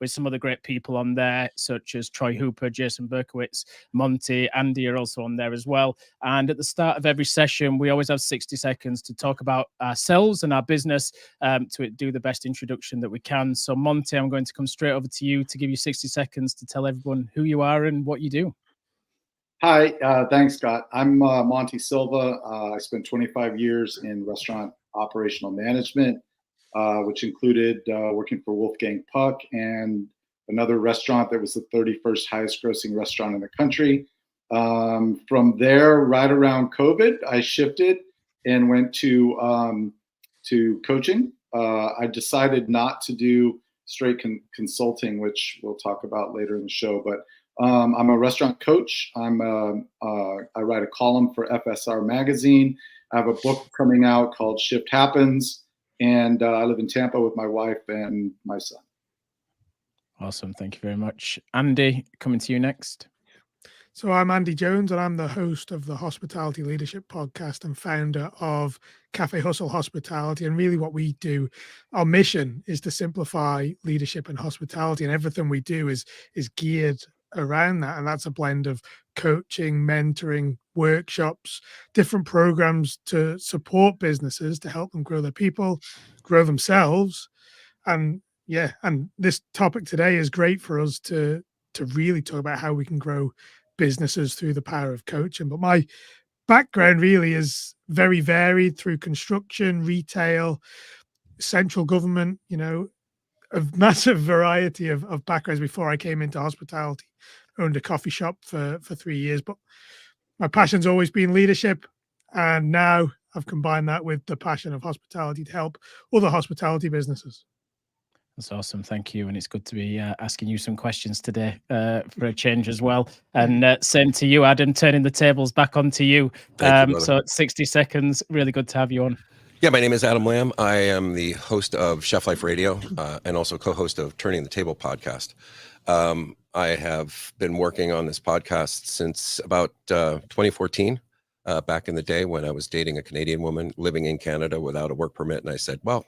with some other great people on there, such as Troy Hooper, Jason Berkowitz, Monty, Andy are also on there as well. And at the start of every session, we always have 60 seconds to talk about ourselves and our business, to do the best introduction that we can. So Monty, I'm going to come straight over to you to give you 60 seconds to tell everyone who you are and what you do. Hi, thanks, Scott. I'm Monte Silva. I spent 25 years in restaurant operational management, which included working for Wolfgang Puck and another restaurant that was the 31st highest grossing restaurant in the country. From there, right around COVID, I shifted and went to coaching. I decided not to do straight consulting, which we'll talk about later in the show, but I'm a restaurant coach. I write a column for FSR magazine. I have a book coming out called Shift Happens, and I live in Tampa with my wife and my son. Awesome. Thank you very much. Andy, coming to you next. So I'm Andy Jones, and I'm the host of the Hospitality Leadership Podcast and founder of Cafe Hustle Hospitality. And really what we do, our mission is to simplify leadership and hospitality, and everything we do is geared around that. And that's a blend of coaching, mentoring, workshops, different programs to support businesses to help them grow their people, grow themselves. And yeah, and this topic today is great for us to really talk about how we can grow businesses through the power of coaching. But my background really is very varied through construction, retail, central government, a massive variety of backgrounds before I came into hospitality. Owned a coffee shop for 3 years, but my passion's always been leadership. And now I've combined that with the passion of hospitality to help other hospitality businesses. That's awesome. Thank you. And it's good to be asking you some questions today for a change as well. And same to you, Adam, turning the tables back onto you. So 60 seconds, really good to have you on. Yeah, my name is Adam Lamb. I am the host of Chef Life Radio and also co-host of Turning the Table podcast. I have been working on this podcast since about 2014, back in the day when I was dating a Canadian woman living in Canada without a work permit. And I said, well,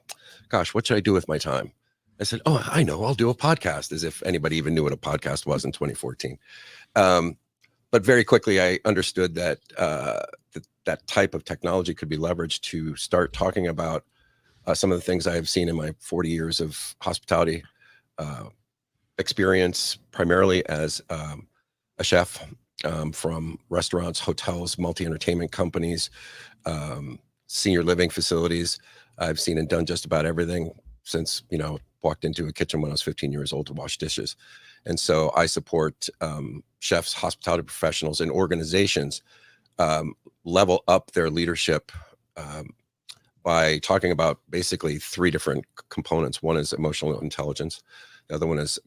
gosh, what should I do with my time? I said, oh, I know, I'll do a podcast, as if anybody even knew what a podcast was in 2014. But very quickly, I understood that that type of technology could be leveraged to start talking about some of the things I have seen in my 40 years of hospitality experience, primarily as a chef from restaurants, hotels, multi-entertainment companies, senior living facilities. I've seen and done just about everything since, walked into a kitchen when I was 15 years old to wash dishes. And so I support chefs, hospitality professionals, and organizations level up their leadership by talking about basically three different components. One is emotional intelligence. The other one is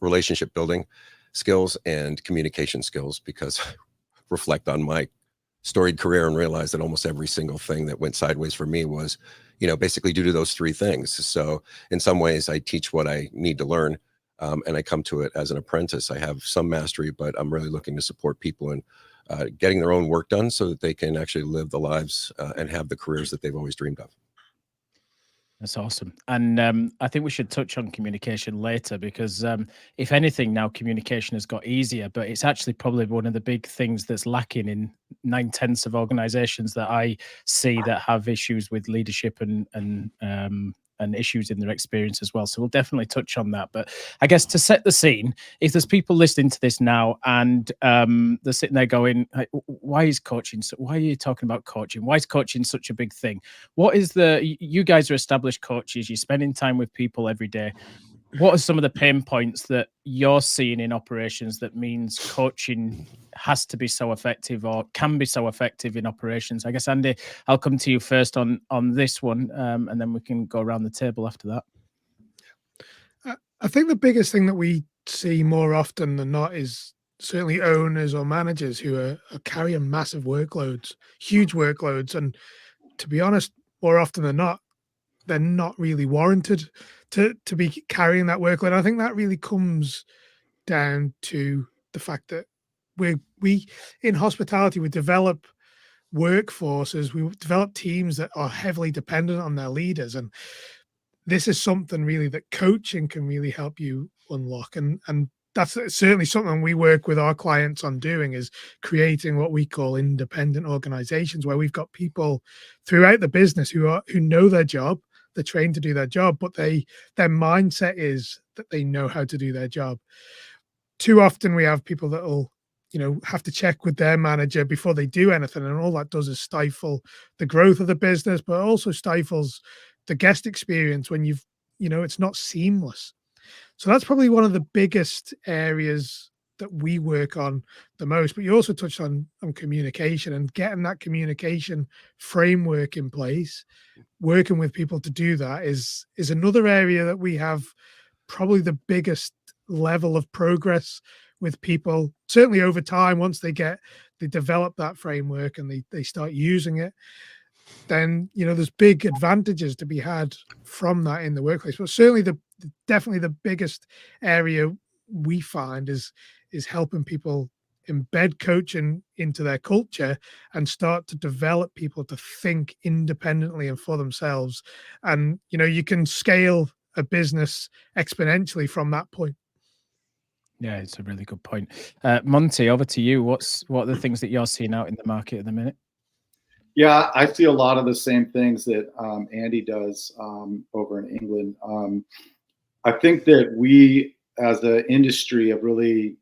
relationship building skills and communication skills, because I reflect on my storied career and realize that almost every single thing that went sideways for me was, basically due to those three things. So in some ways I teach what I need to learn, and I come to it as an apprentice. I have some mastery, but I'm really looking to support people in getting their own work done so that they can actually live the lives and have the careers that they've always dreamed of. That's awesome. And I think we should touch on communication later, because if anything, now communication has got easier, but it's actually probably one of the big things that's lacking in 9/10 of organizations that I see that have issues with leadership and issues in their experience as well. So we'll definitely touch on that. But I guess to set the scene, if there's people listening to this now and they're sitting there going, why is coaching? Why are you talking about coaching? Why is coaching such a big thing? What is you guys are established coaches, you're spending time with people every day. What are some of the pain points that you're seeing in operations that means coaching has to be so effective or can be so effective in operations? I guess, Andy, I'll come to you first on this one, and then we can go around the table after that. I think the biggest thing that we see more often than not is certainly owners or managers who are carrying massive workloads, huge workloads. And to be honest, more often than not, they're not really warranted to be carrying that workload. I think that really comes down to the fact that we in hospitality, we develop workforces, we develop teams that are heavily dependent on their leaders. And this is something really that coaching can really help you unlock. And that's certainly something we work with our clients on doing, is creating what we call independent organizations, where we've got people throughout the business who know their job, they're trained to do their job, but their mindset is that they know how to do their job. Too often we have people that will, have to check with their manager before they do anything, and all that does is stifle the growth of the business, but also stifles the guest experience when it's not seamless. So that's probably one of the biggest areas that we work on the most. But you also touched on communication, and getting that communication framework in place. Working with people to do that is another area that we have probably the biggest level of progress with people. Certainly over time, once they develop that framework and they start using it, then there's big advantages to be had from that in the workplace. But certainly definitely the biggest area we find is helping people embed coaching into their culture and start to develop people to think independently and for themselves. And you can scale a business exponentially from that point. Yeah, it's a really good point. Monty, over to you. What are the things that you're seeing out in the market at the minute? Yeah, I see a lot of the same things that Andy does over in England. I think that we, as an industry, have really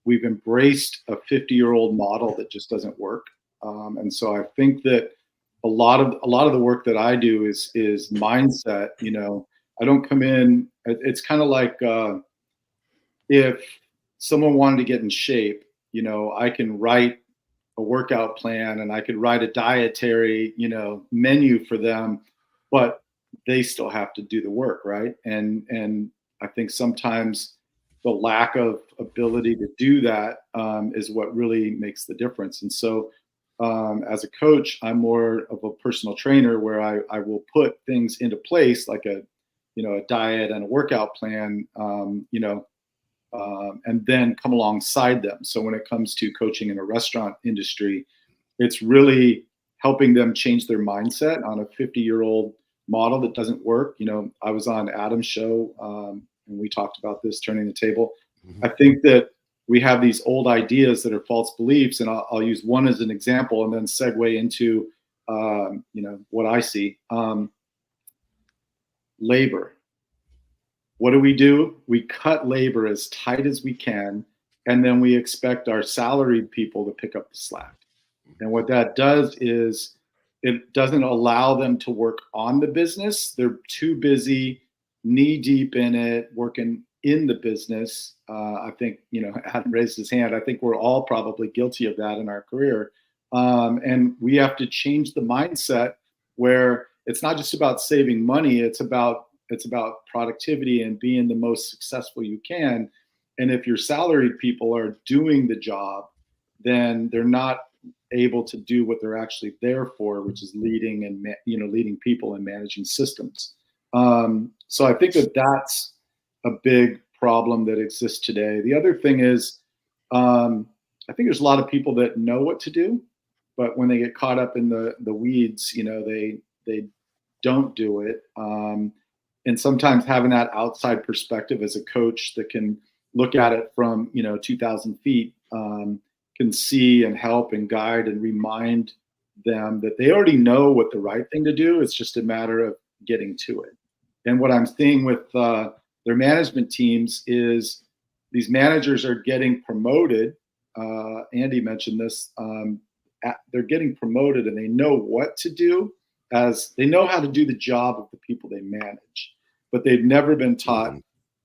we've embraced a 50-year-old model that just doesn't work, and so I think that a lot of the work that I do is mindset. I don't come in. It's kind of like if someone wanted to get in shape, I can write a workout plan and I could write a dietary, menu for them, but they still have to do the work, right? And I think sometimes the lack of ability to do that is what really makes the difference. And so as a coach, I'm more of a personal trainer, where I will put things into place like a diet and a workout plan, and then come alongside them. So when it comes to coaching in a restaurant industry, it's really helping them change their mindset on a 50-year-old model that doesn't work. I was on Adam's show and we talked about this, Turning the Table. Mm-hmm. I think that we have these old ideas that are false beliefs, and I'll use one as an example and then segue into what I see. Labor. What do? We cut labor as tight as we can, and then we expect our salaried people to pick up the slack. And what that does is it doesn't allow them to work on the business. They're too busy, knee deep in it, working in the business. I think, Adam raised his hand. I think we're all probably guilty of that in our career. And we have to change the mindset where it's not just about saving money. It's about productivity and being the most successful you can. And if your salaried people are doing the job, then they're not able to do what they're actually there for, which is leading people and managing systems. So I think that's a big problem that exists today. The other thing is, I think there's a lot of people that know what to do, but when they get caught up in the weeds, they don't do it. And sometimes having that outside perspective as a coach that can look at it from 2,000 feet can see and help and guide and remind them that they already know what the right thing to do. It's just a matter of getting to it. And what I'm seeing with their management teams is these managers are getting promoted. Andy mentioned this. They're getting promoted and they know what to do, as they know how to do the job of the people they manage, but they've never been taught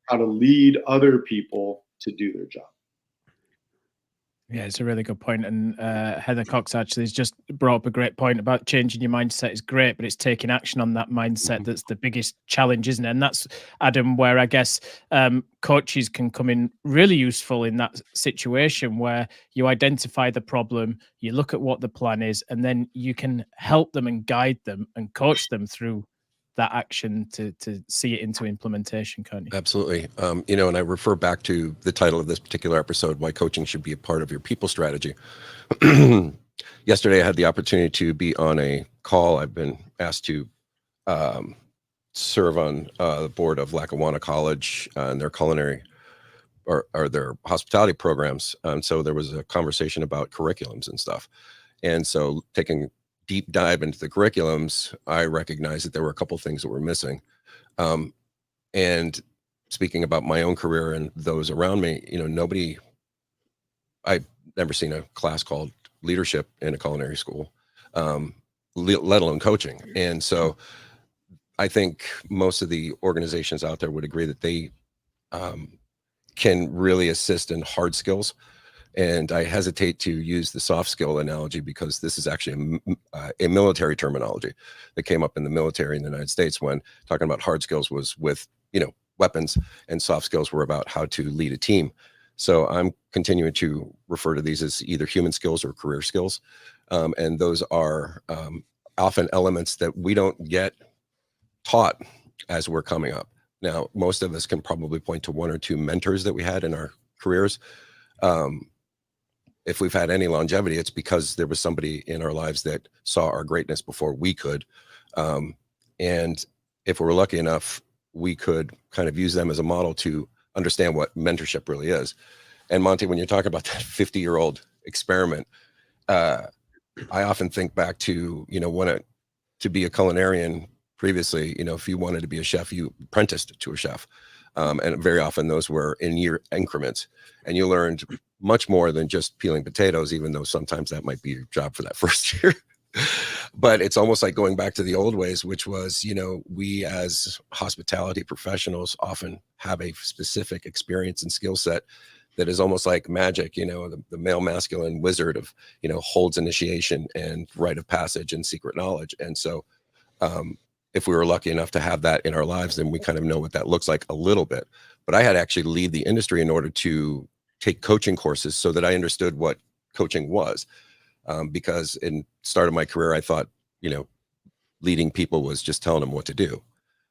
how to lead other people to do their job. Yeah, it's a really good point. And Heather Cox actually has just brought up a great point about changing your mindset is great, but it's taking action on that mindset that's the biggest challenge, isn't it? And that's, Adam, where I guess coaches can come in really useful in that situation, where you identify the problem, you look at what the plan is, and then you can help them and guide them and coach them through that action to see it into implementation, can't you? Absolutely. And I refer back to the title of this particular episode, why coaching should be a part of your people strategy. Yesterday, I had the opportunity to be on a call. I've been asked to serve on the board of Lackawanna College and their culinary or their hospitality programs. So there was a conversation about curriculums and stuff. And so taking deep dive into the curriculums, I recognized that there were a couple things that were missing. And speaking about my own career and those around me, I've never seen a class called leadership in a culinary school, let alone coaching. And so I think most of the organizations out there would agree that they can really assist in hard skills. And I hesitate to use the soft skill analogy because this is actually a military terminology that came up in the military in the United States when talking about hard skills was with, weapons, and soft skills were about how to lead a team. So I'm continuing to refer to these as either human skills or career skills. And those are often elements that we don't get taught as we're coming up. Now, most of us can probably point to one or two mentors that we had in our careers. If we've had any longevity, it's because there was somebody in our lives that saw our greatness before we could. And if we're lucky enough, we could kind of use them as a model to understand what mentorship really is. And Monte, when you talk about that 50-year-old experiment, I often think back to, to be a culinarian previously, if you wanted to be a chef, you apprenticed to a chef. And very often those were in year increments, and you learned much more than just peeling potatoes, even though sometimes that might be your job for that first year. But it's almost like going back to the old ways, which was, we as hospitality professionals often have a specific experience and skill set that is almost like magic, the male masculine wizard of, holds initiation and rite of passage and secret knowledge. And so if we were lucky enough to have that in our lives, then we kind of know what that looks like a little bit. But I had to actually leave the industry in order to take coaching courses so that I understood what coaching was. Because in start of my career, I thought, leading people was just telling them what to do.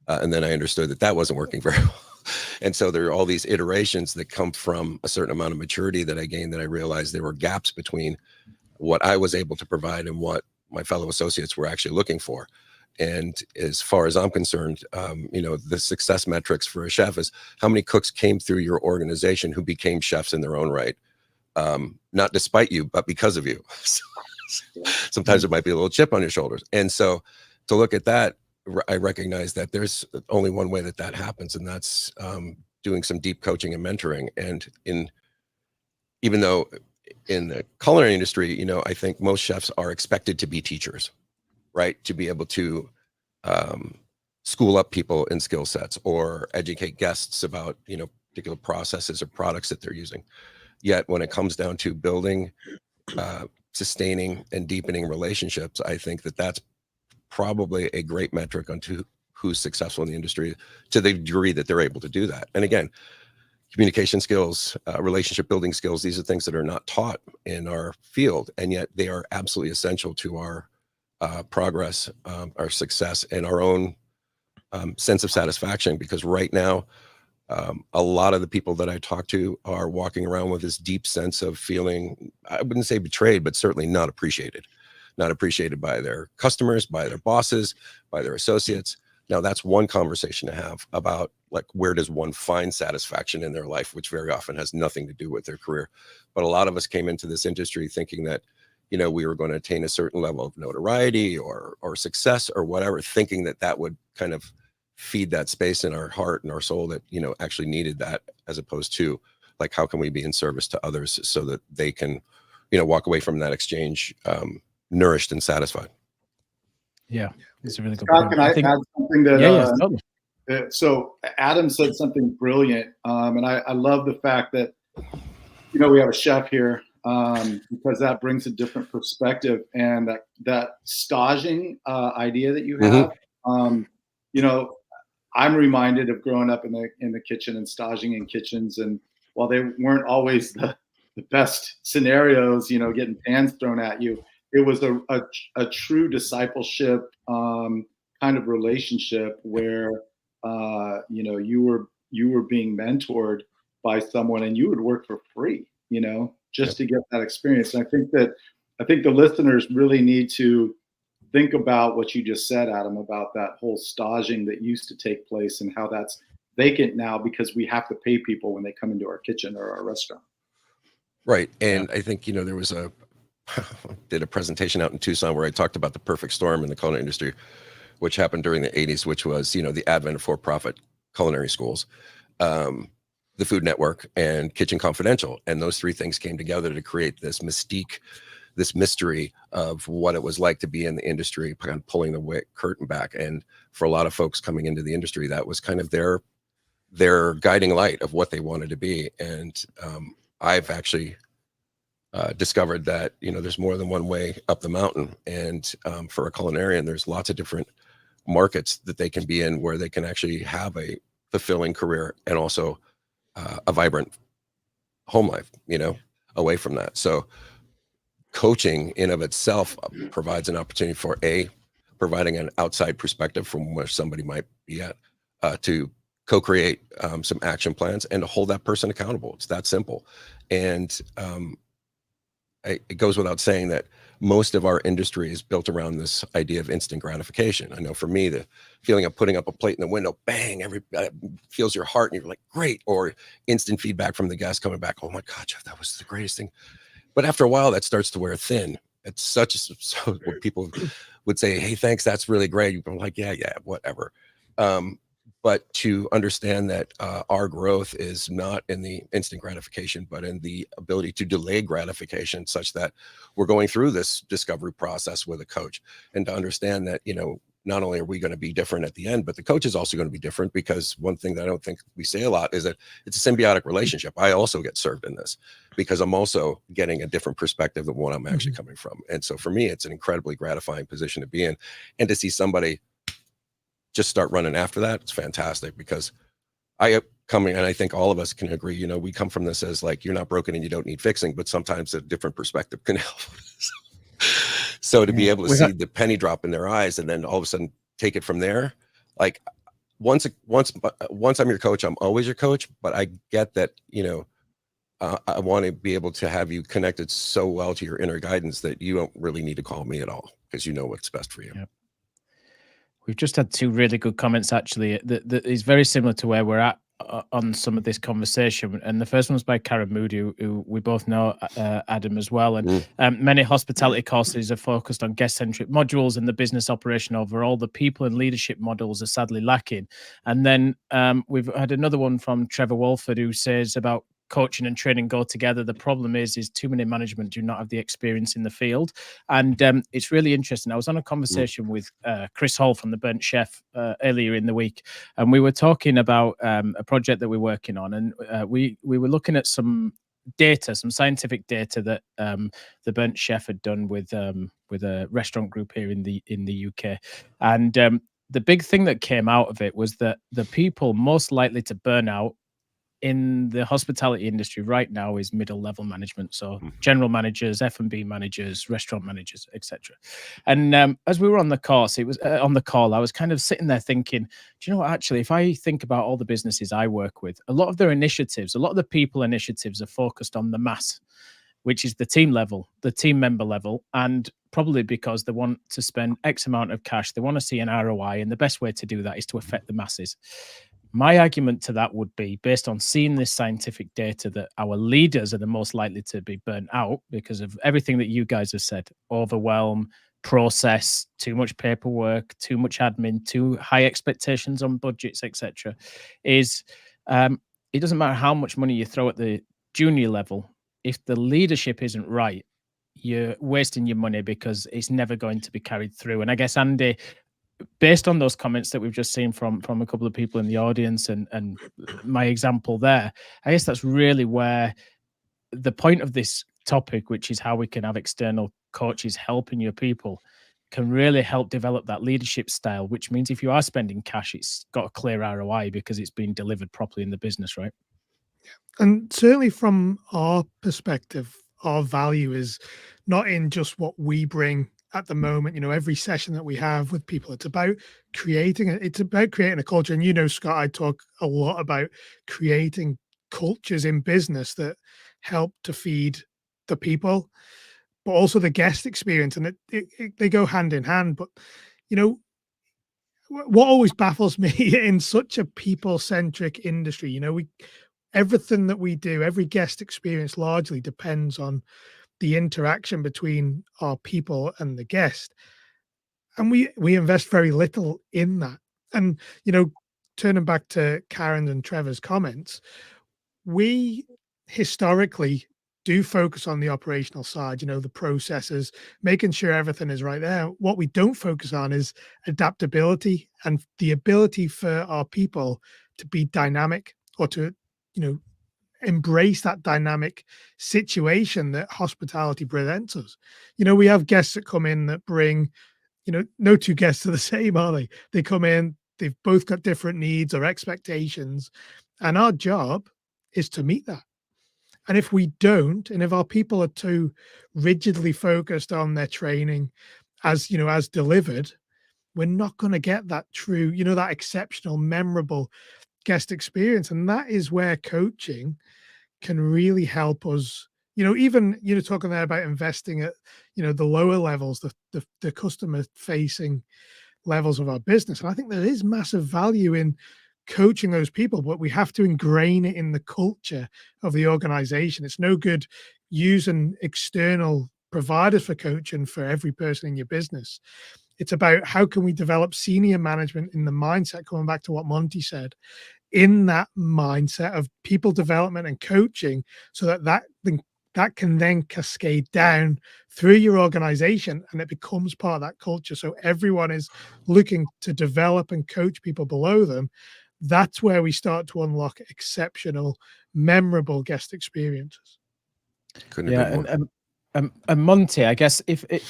And then I understood that that wasn't working very well. And so there are all these iterations that come from a certain amount of maturity that I gained, that I realized there were gaps between what I was able to provide and what my fellow associates were actually looking for. And as far as I'm concerned, the success metrics for a chef is how many cooks came through your organization who became chefs in their own right. Not despite you, but because of you. Sometimes it might be a little chip on your shoulders. And so to look at that, I recognize that there's only one way that that happens, and that's doing some deep coaching and mentoring. And even though in the culinary industry, I think most chefs are expected to be teachers, right? To be able to school up people in skill sets or educate guests about, particular processes or products that they're using. Yet when it comes down to building, sustaining and deepening relationships, I think that that's probably a great metric onto who's successful in the industry, to the degree that they're able to do that. And again, communication skills, relationship building skills, these are things that are not taught in our field, and yet they are absolutely essential to our progress, our success, and our own sense of satisfaction. Because right now, a lot of the people that I talk to are walking around with this deep sense of feeling, I wouldn't say betrayed, but certainly not appreciated by their customers, by their bosses, by their associates. Now that's one conversation to have about, like, where does one find satisfaction in their life, which very often has nothing to do with their career. But a lot of us came into this industry thinking that, we were going to attain a certain level of notoriety or success or whatever, thinking that that would kind of feed that space in our heart and our soul that, actually needed that, as opposed to, like, how can we be in service to others so that they can, walk away from that exchange nourished and satisfied. Yeah, it's a really good Scott, point. can I add something that? Yeah, totally. So Adam said something brilliant, and I love the fact that we have a chef here, because that brings a different perspective, and that staging idea that you have. I'm reminded of growing up in the kitchen and staging in kitchens, and while they weren't always the best scenarios, getting pans thrown at you, it was a true discipleship kind of relationship where you were being mentored by someone, and you would work for free, just to get that experience. And I think the listeners really need to think about what you just said, Adam, about that whole staging that used to take place and how that's vacant now because we have to pay people when they come into our kitchen or our restaurant. Right. And I think, there was did a presentation out in Tucson where I talked about the perfect storm in the culinary industry, which happened during the 80s, which was, the advent of for-profit culinary schools, the Food Network, and Kitchen Confidential. And those three things came together to create this mystique, this mystery of what it was like to be in the industry, kind of pulling the curtain back. And for a lot of folks coming into the industry, that was kind of their guiding light of what they wanted to be. And I've actually discovered that, there's more than one way up the mountain. And for a culinarian, there's lots of different markets that they can be in where they can actually have a fulfilling career and also a vibrant home life, away from that. So coaching in of itself provides an opportunity for providing an outside perspective from where somebody might be at, to co-create some action plans and to hold that person accountable. It's that simple. And it goes without saying that most of our industry is built around this idea of instant gratification. I know for me, the feeling of putting up a plate in the window, bang, feels your heart and you're like, great. Or instant feedback from the guest coming back, oh my God, Jeff, that was the greatest thing. But after a while, that starts to wear thin. It's so when people would say, hey, thanks, that's really great. I'm like, yeah, whatever. But to understand that our growth is not in the instant gratification, but in the ability to delay gratification such that we're going through this discovery process with a coach, and to understand that, not only are we going to be different at the end, but the coach is also going to be different, because one thing that I don't think we say a lot is that it's a symbiotic relationship. I also get served in this because I'm also getting a different perspective than what I'm actually coming from. And so for me, it's an incredibly gratifying position to be in, and to see somebody just start running after that, it's fantastic. Because and I think all of us can agree, we come from this as like, you're not broken and you don't need fixing, but sometimes a different perspective can help. So to be able to see the penny drop in their eyes and then all of a sudden take it from there, like once I'm your coach, I'm always your coach. But I get that, I want to be able to have you connected so well to your inner guidance that you don't really need to call me at all, because you know what's best for you. Yep. We've just had two really good comments, actually, that is very similar to where we're at on some of this conversation. And the first one was by Karen Moody, who we both know, Adam, as well. And many hospitality courses are focused on guest-centric modules, and the business operation overall, the people and leadership models are sadly lacking. And then we've had another one from Trevor Walford, who says about coaching and training go together. The problem is too many management do not have the experience in the field. And it's really interesting. I was on a conversation with Chris Hall from the Burnt Chef earlier in the week, and we were talking about a project that we're working on, and we were looking at some data, some scientific data that the Burnt Chef had done with a restaurant group here in the UK. And the big thing that came out of it was that the people most likely to burn out in the hospitality industry right now is middle level management. So general managers, F&B managers, restaurant managers, etc. And as we were on the course, it was on the call, I was kind of sitting there thinking, do you know what, actually, if I think about all the businesses I work with, a lot of their initiatives, a lot of the people initiatives are focused on the mass, which is the team level, the team member level, and probably because they want to spend X amount of cash, they want to see an ROI, and the best way to do that is to affect the masses. My argument to that would be, based on seeing this scientific data, that our leaders are the most likely to be burnt out because of everything that you guys have said: overwhelm, process, too much paperwork, too much admin, too high expectations on budgets, etc. It doesn't matter how much money you throw at the junior level. If the leadership isn't right, you're wasting your money because it's never going to be carried through. And I guess, Andy, based on those comments that we've just seen from a couple of people in the audience and my example there, I guess that's really where the point of this topic, which is how we can have external coaches helping your people, can really help develop that leadership style, which means if you are spending cash, it's got a clear ROI because it's being delivered properly in the business, right? And certainly from our perspective, our value is not in just what we bring at the moment. Every session that we have with people, it's about creating a culture. And Scott, I talk a lot about creating cultures in business that help to feed the people. but also the guest experience, and they go hand in hand. But you know, what always baffles me in such a people-centric industry, everything that we do, every guest experience largely depends on the interaction between our people and the guest, and we invest very little in that. And turning back to Karen and Trevor's comments, we historically do focus on the operational side, the processes, making sure everything is right there. What we don't focus on is adaptability and the ability for our people to be dynamic, or to, embrace that dynamic situation that hospitality presents us. We have guests that come in that bring, no two guests are the same, are they? They come in, they've both got different needs or expectations, and our job is to meet that. And if we don't, and if our people are too rigidly focused on their training as delivered, we're not going to get that true, that exceptional, memorable guest experience. And that is where coaching can really help us. Even talking there about investing at the lower levels, the customer facing levels of our business. And I think there is massive value in coaching those people, but we have to ingrain it in the culture of the organization. It's no good using external providers for coaching for every person in your business. It's about how can we develop senior management in the mindset, coming back to what Monty said, in that mindset of people development and coaching, so that can then cascade down through your organization, and it becomes part of that culture. So everyone is looking to develop and coach people below them. That's where we start to unlock exceptional, memorable guest experiences. Couldn't have been more. And Monty, I guess if it,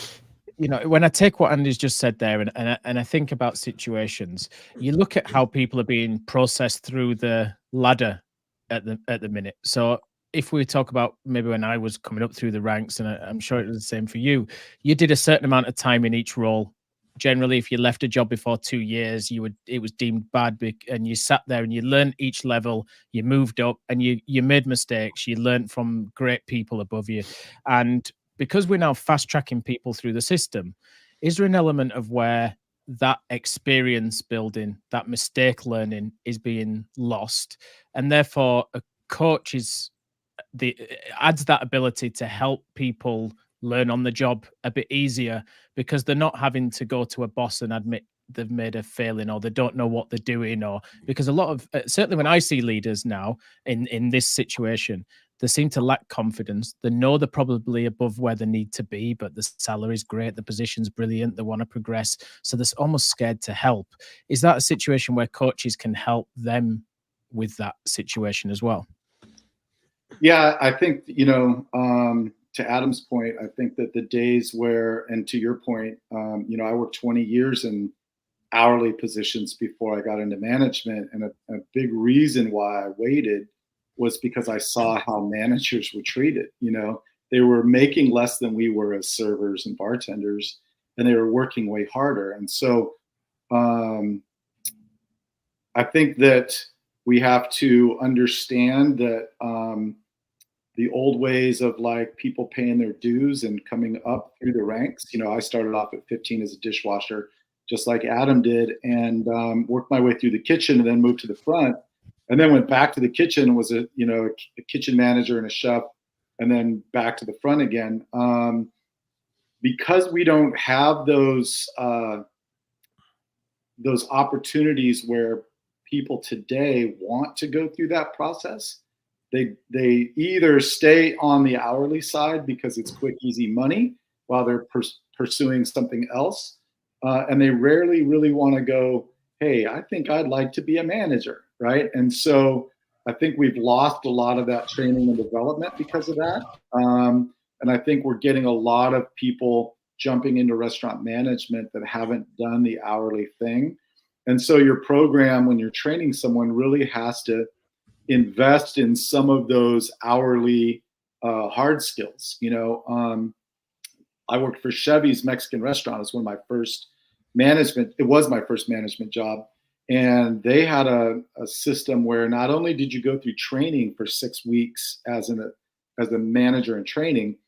when I take what Andy's just said there, and I think about situations, you look at how people are being processed through the ladder at the minute. So if we talk about maybe when I was coming up through the ranks, and I'm sure it was the same for you, you did a certain amount of time in each role. Generally, if you left a job before 2 years, it was deemed bad, and you sat there and you learned each level, you moved up, and you made mistakes, you learned from great people above you. And because we're now fast tracking people through the system, is there an element of where that experience building, that mistake learning is being lost, and therefore a coach adds that ability to help people learn on the job a bit easier, because they're not having to go to a boss and admit they've made a failing, or they don't know what they're doing, or because a lot of certainly when I see leaders now in this situation, they seem to lack confidence. They know they're probably above where they need to be, but the salary's great, the position's brilliant, they want to progress, so they're almost scared to help. Is that a situation where coaches can help them with that situation as well? Yeah, I think, to Adam's point, I think that the days where, and to your point, I worked 20 years in hourly positions before I got into management. And a big reason why I waited was because I saw how managers were treated. They were making less than we were as servers and bartenders, and they were working way harder. And so I think that we have to understand that the old ways of like people paying their dues and coming up through the ranks. I started off at 15 as a dishwasher, just like Adam did, and worked my way through the kitchen, and then moved to the front, and then went back to the kitchen and was a kitchen manager and a chef, and then back to the front again. Because we don't have those opportunities where people today want to go through that process. They either stay on the hourly side because it's quick, easy money while they're pursuing something else. And they rarely really want to go, hey, I think I'd like to be a manager, right? And so I think we've lost a lot of that training and development because of that. And I think we're getting a lot of people jumping into restaurant management that haven't done the hourly thing. And so your program, when you're training someone, really has to invest in some of those hourly hard skills. I worked for Chevy's Mexican restaurant. It was my first management job. And they had a system where not only did you go through training for 6 weeks as a manager in training,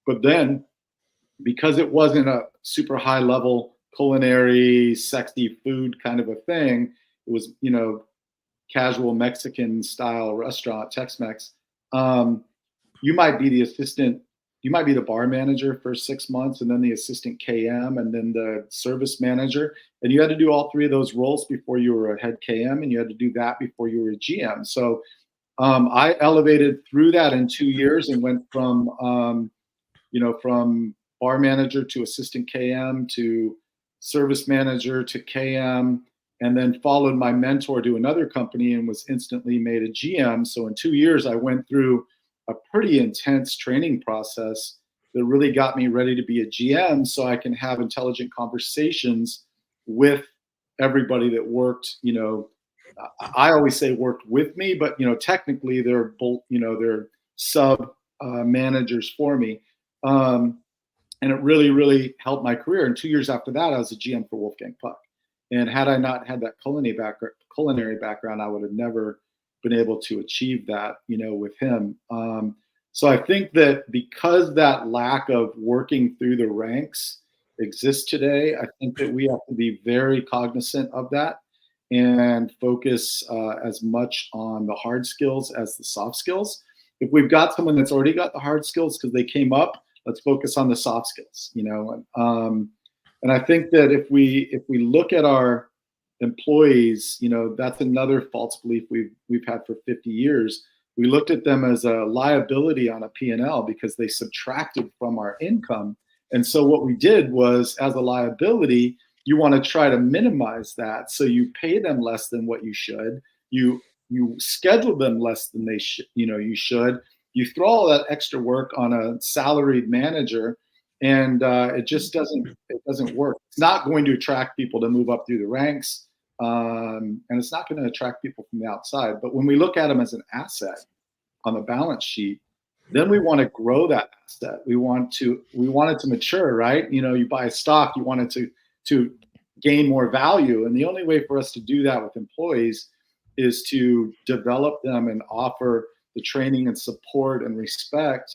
but then because it wasn't a super high level culinary, sexy food kind of a thing, it was, you know, casual Mexican style restaurant, Tex-Mex. You might be the assistant, you might be the bar manager for 6 months, and then the assistant KM, and then the service manager. And you had to do all three of those roles before you were a head KM, and you had to do that before you were a GM. So I elevated through that in 2 years and went from, you know, from bar manager to assistant KM to service manager to KM, and then followed my mentor to another company and was instantly made a GM. So in 2 years, I went through a pretty intense training process that really got me ready to be a GM so I can have intelligent conversations with everybody that worked, you know, I always say worked with me, but, you know, technically they're both, you know, they're sub managers for me. And it really, really helped my career. And 2 years after that, I was a GM for Wolfgang Puck. And had I not had that culinary background, I would have never been able to achieve that, you know, with him. So I think that because that lack of working through the ranks exists today, I think that we have to be very cognizant of that and focus as much on the hard skills as the soft skills. If we've got someone that's already got the hard skills because they came up, let's focus on the soft skills, you know. And I think that if we look at our employees, you know, that's another false belief we've had for 50 years. We looked at them as a liability on a P&L because they subtracted from our income. And so what we did was, as a liability, you want to try to minimize that. So you pay them less than what you should. You schedule them less than they should, you know, you should. You throw all that extra work on a salaried manager, and it just doesn't work. It's not going to attract people to move up through the ranks, and it's not going to attract people from the outside. But when we look at them as an asset on the balance sheet, then we want to grow that asset. We want it to mature, right? You know, you buy a stock, you want it to gain more value, and the only way for us to do that with employees is to develop them and offer the training and support and respect,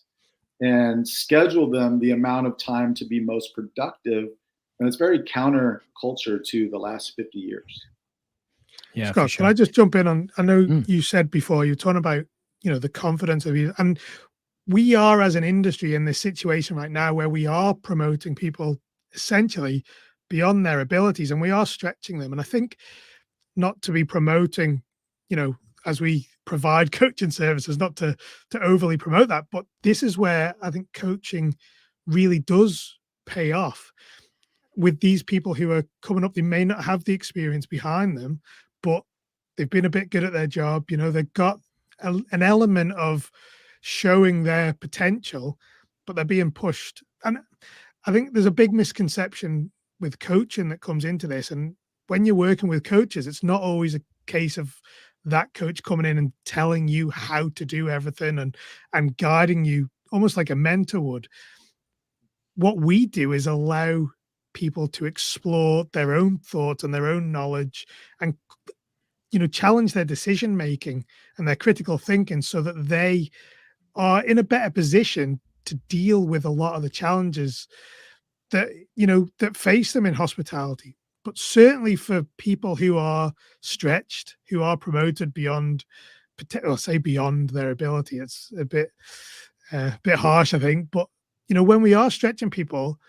and schedule them the amount of time to be most productive. And it's very counter culture to the last 50 years. Yeah, Scott, can I just jump in on, I know you said before, you're talking about, you know, the confidence of you, and we are as an industry in this situation right now where we are promoting people essentially beyond their abilities, and we are stretching them. And I think not to be promoting, you know, as we provide coaching services, not to overly promote that, but this is where I think coaching really does pay off with these people who are coming up. They may not have the experience behind them, but they've been a bit good at their job. You know, they've got an element of showing their potential, but they're being pushed. And I think there's a big misconception with coaching that comes into this. And when you're working with coaches, it's not always a case of that coach coming in and telling you how to do everything and guiding you almost like a mentor would. What we do is allow people to explore their own thoughts and their own knowledge, and, you know, challenge their decision making and their critical thinking so that they are in a better position to deal with a lot of the challenges that, you know, that face them in hospitality. But certainly for people who are stretched, who are promoted beyond, or say beyond their ability, it's a bit harsh, I think. But, you know, when we are stretching people,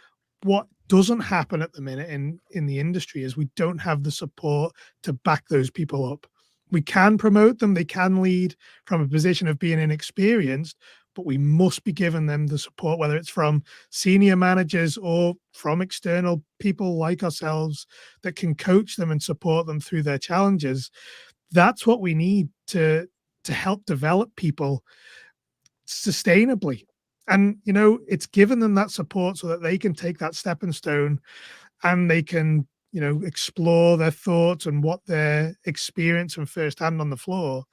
what doesn't happen at the minute in the industry is we don't have the support to back those people up. We can promote them, they can lead from a position of being inexperienced, but we must be giving them the support, whether it's from senior managers or from external people like ourselves that can coach them and support them through their challenges. That's what we need to help develop people sustainably. And, you know, it's given them that support so that they can take that stepping stone and they can, you know, explore their thoughts and what they're experiencing firsthand on the floor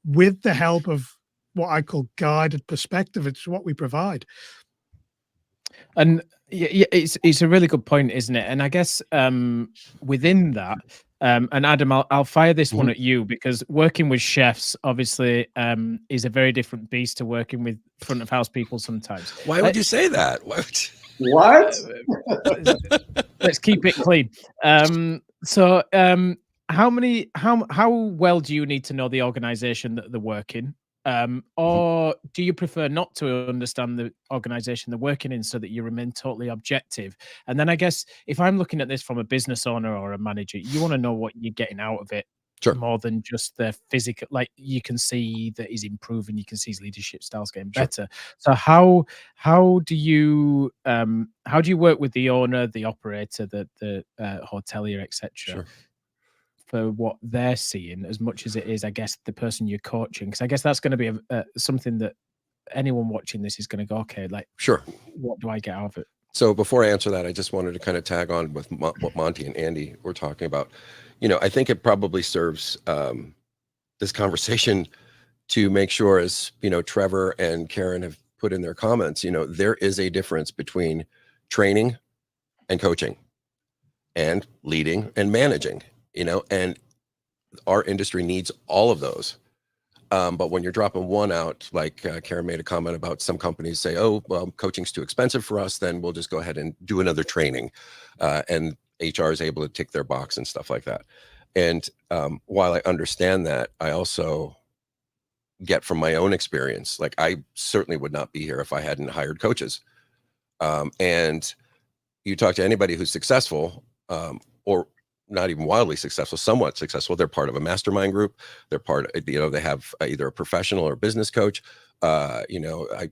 with the help of what I call guided perspective. It's what we provide. And yeah, it's a really good point, isn't it? And I guess within that, And Adam, I'll fire this one Mhm. at you, because working with chefs obviously is a very different beast to working with front of house people sometimes. Why would you say that? Why would you... What? Let's keep it clean. So how well do you need to know the organization that they're working? Or do you prefer not to understand the organization they're working in so that you remain totally objective? And then I guess if I'm looking at this from a business owner or a manager, you want to know what you're getting out of it Sure. more than just the physical. Like, you can see that he's improving, you can see his leadership styles getting Sure. better. So how do you work with the owner, the operator, the hotelier, etc., Sure. for what they're seeing, as much as it is, I guess, the person you're coaching? Because I guess that's going to be something that anyone watching this is going to go, okay, like, Sure. what do I get out of it? So before I answer that, I just wanted to kind of tag on with what Monty and Andy were talking about. You know, I think it probably serves this conversation to make sure, as you know, Trevor and Karen have put in their comments, you know, there is a difference between training and coaching and leading and managing, you know, and our industry needs all of those. But when you're dropping one out, like Karen made a comment about, some companies say, oh, well, coaching's too expensive for us, then we'll just go ahead and do another training. And HR is able to tick their box and stuff like that. And while I understand that, I also get from my own experience, like, I certainly would not be here if I hadn't hired coaches. And you talk to anybody who's successful, or not even wildly successful, somewhat successful, they're part of a mastermind group. They're part of, you know, they have either a professional or business coach. You know, a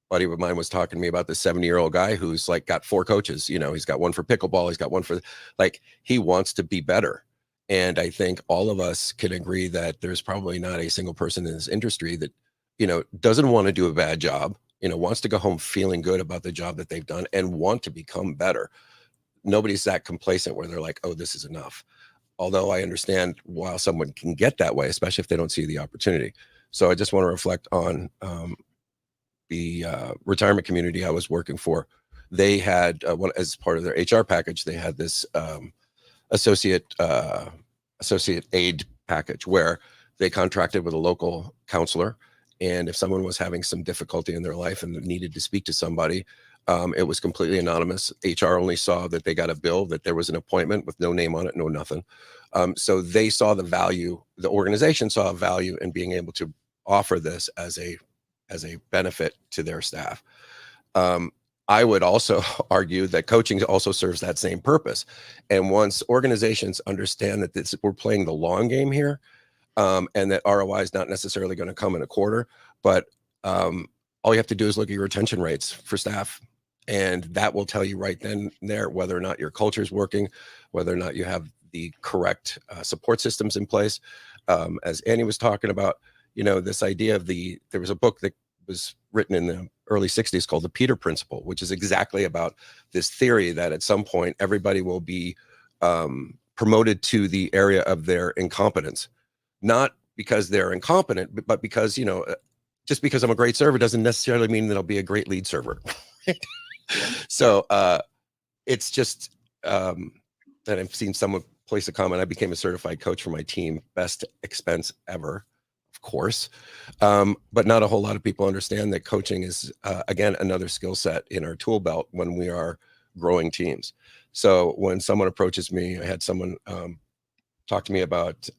buddy of mine was talking to me about this 70-year-old guy who's like got 4 coaches. You know, he's got one for pickleball, he's got one for, like, he wants to be better. And I think all of us can agree that there's probably not a single person in this industry that, you know, doesn't want to do a bad job, you know, wants to go home feeling good about the job that they've done and want to become better. Nobody's that complacent where they're like, oh, this is enough. Although I understand why someone can get that way, especially if they don't see the opportunity. So I just want to reflect on the retirement community I was working for. They had one, as part of their HR package, they had this associate aid package where they contracted with a local counselor. And if someone was having some difficulty in their life and needed to speak to somebody, it was completely anonymous. HR only saw that they got a bill, that there was an appointment with no name on it, no nothing. So they saw the value, the organization saw a value in being able to offer this as a benefit to their staff. I would also argue that coaching also serves that same purpose. And once organizations understand that we're playing the long game here, and that ROI is not necessarily going to come in a quarter, but all you have to do is look at your retention rates for staff. And that will tell you right then and there whether or not your culture is working, whether or not you have the correct support systems in place. As Annie was talking about, you know, this idea of there was a book that was written in the early 60s called The Peter Principle, which is exactly about this theory that at some point everybody will be promoted to the area of their incompetence, not because they're incompetent, but because, you know, just because I'm a great server doesn't necessarily mean that I'll be a great lead server. So it's just that I've seen someone place a comment. I became a certified coach for my team, best expense ever, of course. But not a whole lot of people understand that coaching is, again, another skill set in our tool belt when we are growing teams. So when someone approaches me, I had someone talk to me about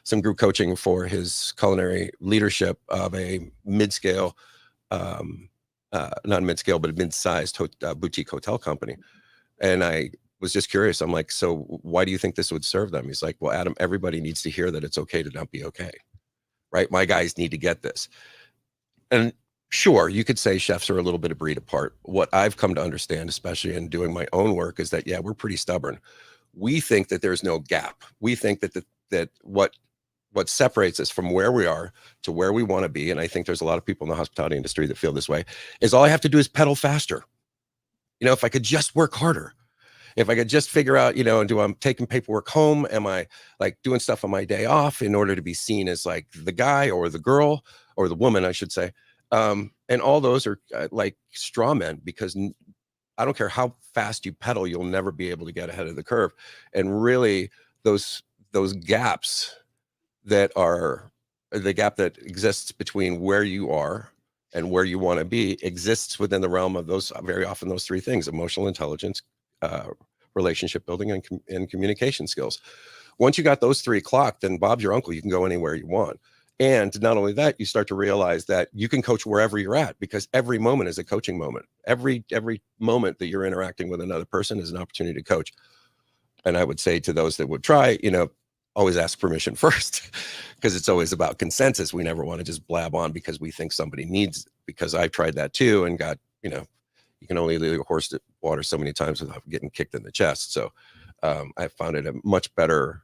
some group coaching for his culinary leadership of a mid-scale, not mid-scale, but a mid-sized boutique hotel company. And I was just curious. I'm like, so why do you think this would serve them? He's like, well, Adam, everybody needs to hear that it's okay to not be okay, right? My guys need to get this. And sure, you could say chefs are a little bit of breed apart. What I've come to understand, especially in doing my own work, is that, yeah, we're pretty stubborn. We think that there's no gap. We think that that what separates us from where we are to where we want to be, and I think there's a lot of people in the hospitality industry that feel this way, is all I have to do is pedal faster. You know, if I could just work harder, if I could just figure out, you know, I'm taking paperwork home? Am I like doing stuff on my day off in order to be seen as like the guy or the girl or the woman, I should say? And all those are like straw men, because I don't care how fast you pedal, you'll never be able to get ahead of the curve. And really, those gaps that are the gap that exists between where you are and where you want to be exists within the realm of those, very often those three things: emotional intelligence, relationship building, and communication skills. Once you got those three clocked, then Bob's your uncle. You can go anywhere you want. And not only that, you start to realize that you can coach wherever you're at, because every moment is a coaching moment. Every moment that you're interacting with another person is an opportunity to coach. And I would say to those that would try, always ask permission first, because it's always about consensus. We never want to just blab on because we think somebody needs, because I've tried that too and got, you can only lead a horse to water so many times without getting kicked in the chest. So I found it a much better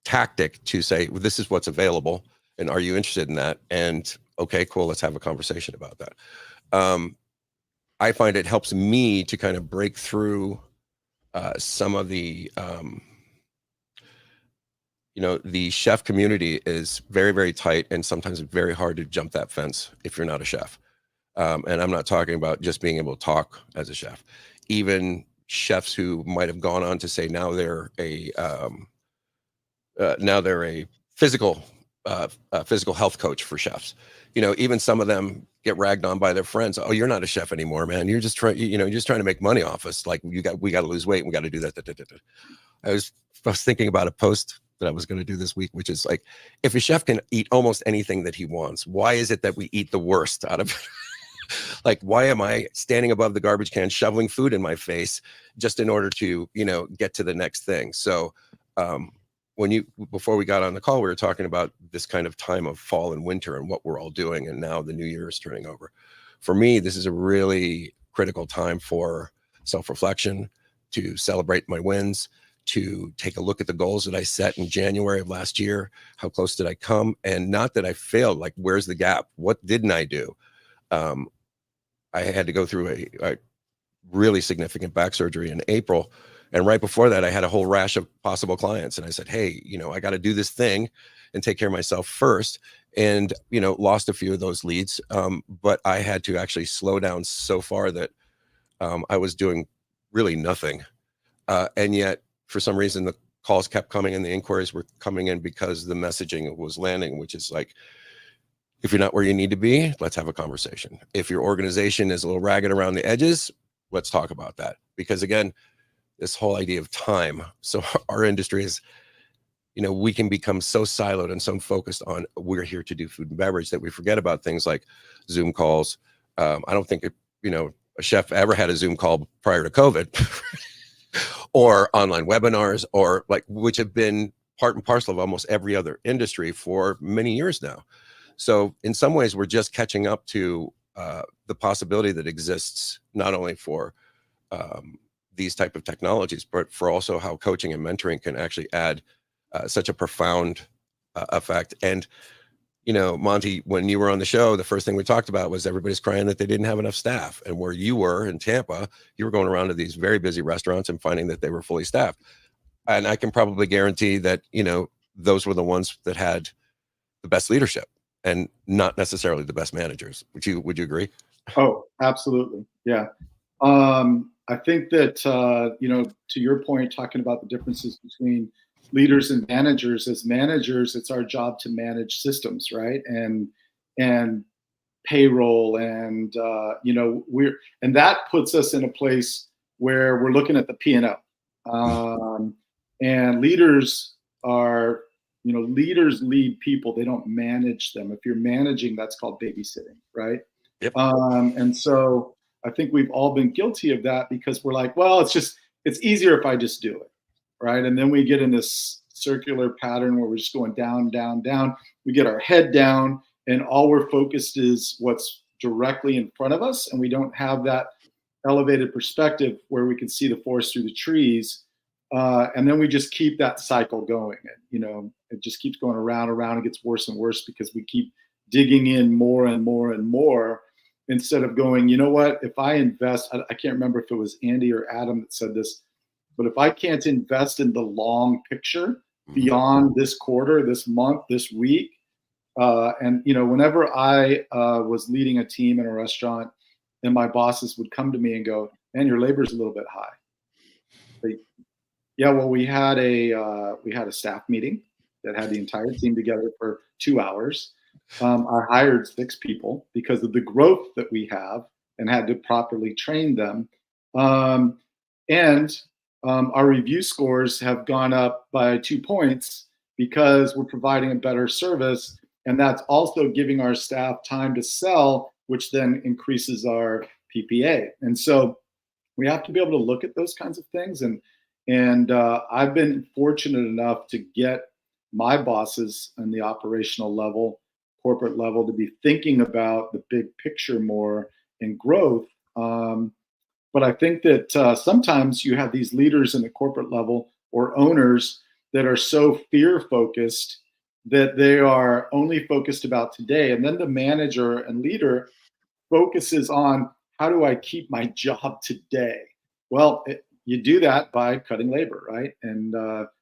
tactic to say, well, this is what's available, and are you interested in that? And okay, cool, let's have a conversation about that. I find it helps me to kind of break through some of the the chef community is very, very tight, and sometimes it's very hard to jump that fence if you're not a chef. And I'm not talking about just being able to talk as a chef. Even chefs who might have gone on to say now they're a physical health coach for chefs. Even some of them get ragged on by their friends. Oh, you're not a chef anymore, man. You're just trying, you're just trying to make money off us. Like we got to lose weight. And we got to do that. I was thinking about a post that I was going to do this week, which is like, if a chef can eat almost anything that he wants, why is it that we eat the worst out of it? Like, why am I standing above the garbage can, shoveling food in my face just in order to, get to the next thing? So, before we got on the call, we were talking about this kind of time of fall and winter and what we're all doing. And now the new year is turning over. For me, this is a really critical time for self-reflection, to celebrate my wins, to take a look at the goals that I set in January of last year. How close did I come? And not that I failed, like, where's the gap? What didn't I do? I had to go through a really significant back surgery in April. And right before that, I had a whole rash of possible clients. And I said, hey, I got to do this thing and take care of myself first. And, lost a few of those leads. But I had to actually slow down so far that I was doing really nothing. And yet, for some reason, the calls kept coming and the inquiries were coming in because the messaging was landing, which is like, if you're not where you need to be, let's have a conversation. If your organization is a little ragged around the edges, let's talk about that. Because again, this whole idea of time. So our industry is, we can become so siloed and so focused on we're here to do food and beverage that we forget about things like Zoom calls. I don't think, a chef ever had a Zoom call prior to COVID or online webinars, or which have been part and parcel of almost every other industry for many years now. So in some ways, we're just catching up to the possibility that exists, not only for these type of technologies, but for also how coaching and mentoring can actually add such a profound effect. And, Monty, when you were on the show, the first thing we talked about was everybody's crying that they didn't have enough staff. And where you were in Tampa, you were going around to these very busy restaurants and finding that they were fully staffed. And I can probably guarantee that, those were the ones that had the best leadership and not necessarily the best managers. Would you agree? Oh, absolutely. Yeah. I think that, to your point, talking about the differences between leaders and managers, as managers, it's our job to manage systems, right? And payroll and, and that puts us in a place where we're looking at the P&L. And leaders are, leaders lead people. They don't manage them. If you're managing, that's called babysitting, right? Yep. And so I think we've all been guilty of that because we're like, well, it's easier if I just do it, right? And then we get in this circular pattern where we're just going down, down, down. We get our head down and all we're focused is what's directly in front of us. And we don't have that elevated perspective where we can see the forest through the trees. And then we just keep that cycle going. It just keeps going around. It gets worse and worse because we keep digging in more and more and more instead of going, you know what, if I invest, I can't remember if it was Andy or Adam that said this, but if I can't invest in the long picture beyond this quarter, this month, this week, and whenever I was leading a team in a restaurant and my bosses would come to me and go, man, your labor's a little bit high. Yeah, well, we had a staff meeting that had the entire team together for 2 hours. I hired 6 people because of the growth that we have and had to properly train them. Um, and our review scores have gone up by 2 points because we're providing a better service. And that's also giving our staff time to sell, which then increases our PPA. And so we have to be able to look at those kinds of things. And I've been fortunate enough to get my bosses on the operational level, corporate level, to be thinking about the big picture more and growth. But I think that sometimes you have these leaders in the corporate level or owners that are so fear focused that they are only focused about today. And then the manager and leader focuses on, how do I keep my job today? Well, you do that by cutting labor, right? And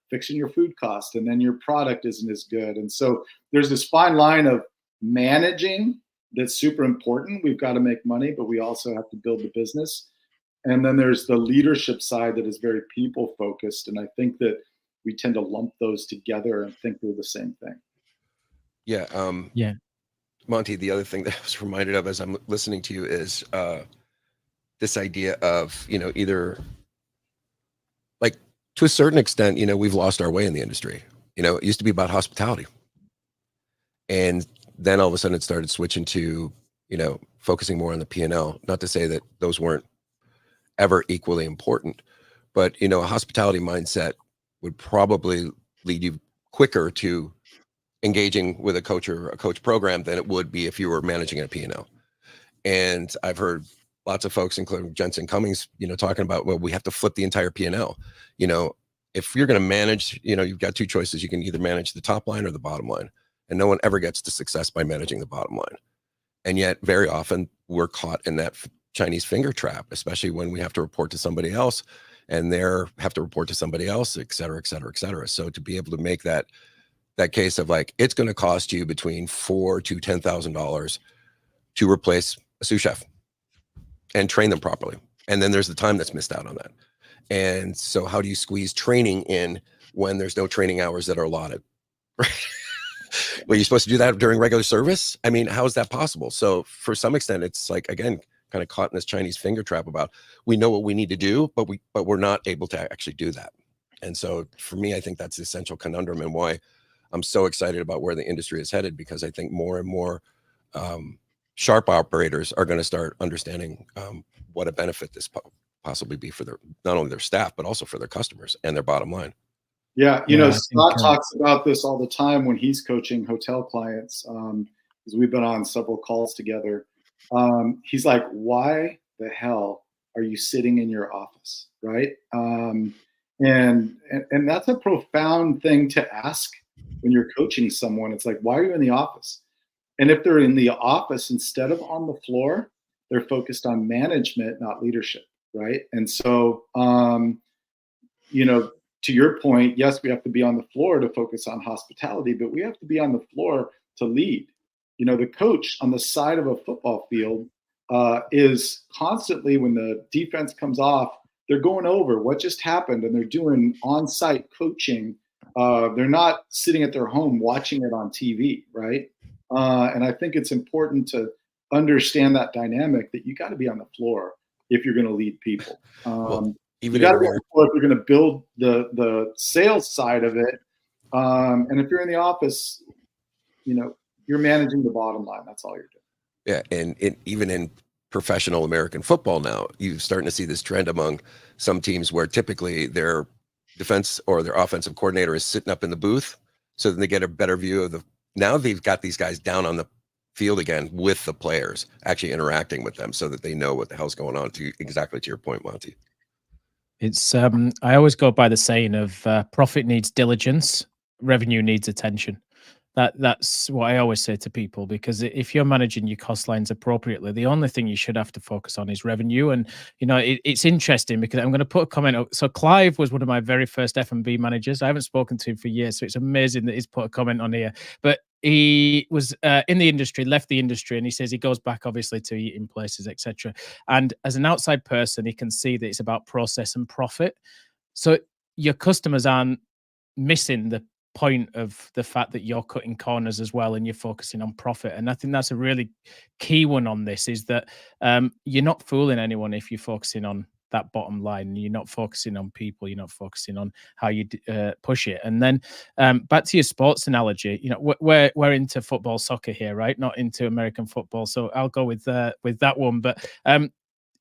fixing your food cost, and then your product isn't as good. And so there's this fine line of managing that's super important. We've got to make money, but we also have to build the business. And then there's the leadership side that is very people focused. And I think that we tend to lump those together and think they're the same thing. Yeah. Yeah. Monty, the other thing that I was reminded of as I'm listening to you is this idea of, either, like, to a certain extent, we've lost our way in the industry. It used to be about hospitality. And then all of a sudden it started switching to, focusing more on the P&L. Not to say that those weren't ever equally important, but, a hospitality mindset would probably lead you quicker to engaging with a coach or a coach program than it would be if you were managing a P&L. And I've heard lots of folks, including Jensen Cummings, talking about, well, we have to flip the entire P&L. If you're going to manage, you've got two choices. You can either manage the top line or the bottom line. And no one ever gets to success by managing the bottom line. And yet very often we're caught in that Chinese finger trap, especially when we have to report to somebody else and they have to report to somebody else, et cetera, et cetera, et cetera. So to be able to make that case of, like, it's going to cost you between $4,000 to $10,000 to replace a sous chef and train them properly. And then there's the time that's missed out on that. And so how do you squeeze training in when there's no training hours that are allotted? Right? Well, you're supposed to do that during regular service. I mean, how is that possible? So for some extent, it's like, again, kind of caught in this Chinese finger trap about, we know what we need to do, but we're not able to actually do that. And so for me, I think that's the essential conundrum, and why I'm so excited about where the industry is headed, because I think more and more sharp operators are going to start understanding what a benefit this possibly be for not only their staff, but also for their customers and their bottom line. Yeah, Scott talks about this all the time when he's coaching hotel clients, because we've been on several calls together. He's like, why the hell are you sitting in your office, right? And that's a profound thing to ask when you're coaching someone. It's like, why are you in the office? And if they're in the office instead of on the floor, they're focused on management, not leadership, right? And so, to your point, yes, we have to be on the floor to focus on hospitality, but we have to be on the floor to lead. The coach on the side of a football field is constantly, when the defense comes off, they're going over what just happened, and they're doing on-site coaching. They're not sitting at their home watching it on TV, right? And I think it's important to understand that dynamic, that you got to be on the floor if you're going to lead people. You got to be on the floor if you're going to build the sales side of it. And if you're in the office, you're managing the bottom line. That's all you're doing. Yeah, and even in professional American football now, you're starting to see this trend among some teams where typically their defense or their offensive coordinator is sitting up in the booth, so that they get a better view of now they've got these guys down on the field again with the players, actually interacting with them, so that they know what the hell's going on. Exactly to your point, Monty. It's I always go by the saying of profit needs diligence, revenue needs attention. That's what I always say to people, because if you're managing your cost lines appropriately, the only thing you should have to focus on is revenue. And it's interesting, because I'm going to put a comment up. So Clive was one of my very first F&B managers. I haven't spoken to him for years, so it's amazing that he's put a comment on here. But he was in the industry, left the industry, and he says he goes back obviously to eating places, etc. And as an outside person, he can see that it's about process and profit. So your customers aren't missing the point of the fact that you're cutting corners as well and you're focusing on profit. And I think that's a really key one on this, is that you're not fooling anyone if you're focusing on that bottom line. You're not focusing on people, you're not focusing on how you push it. And then back to your sports analogy, you know, we're into football, soccer here, right? Not into American football, so I'll go with that one. But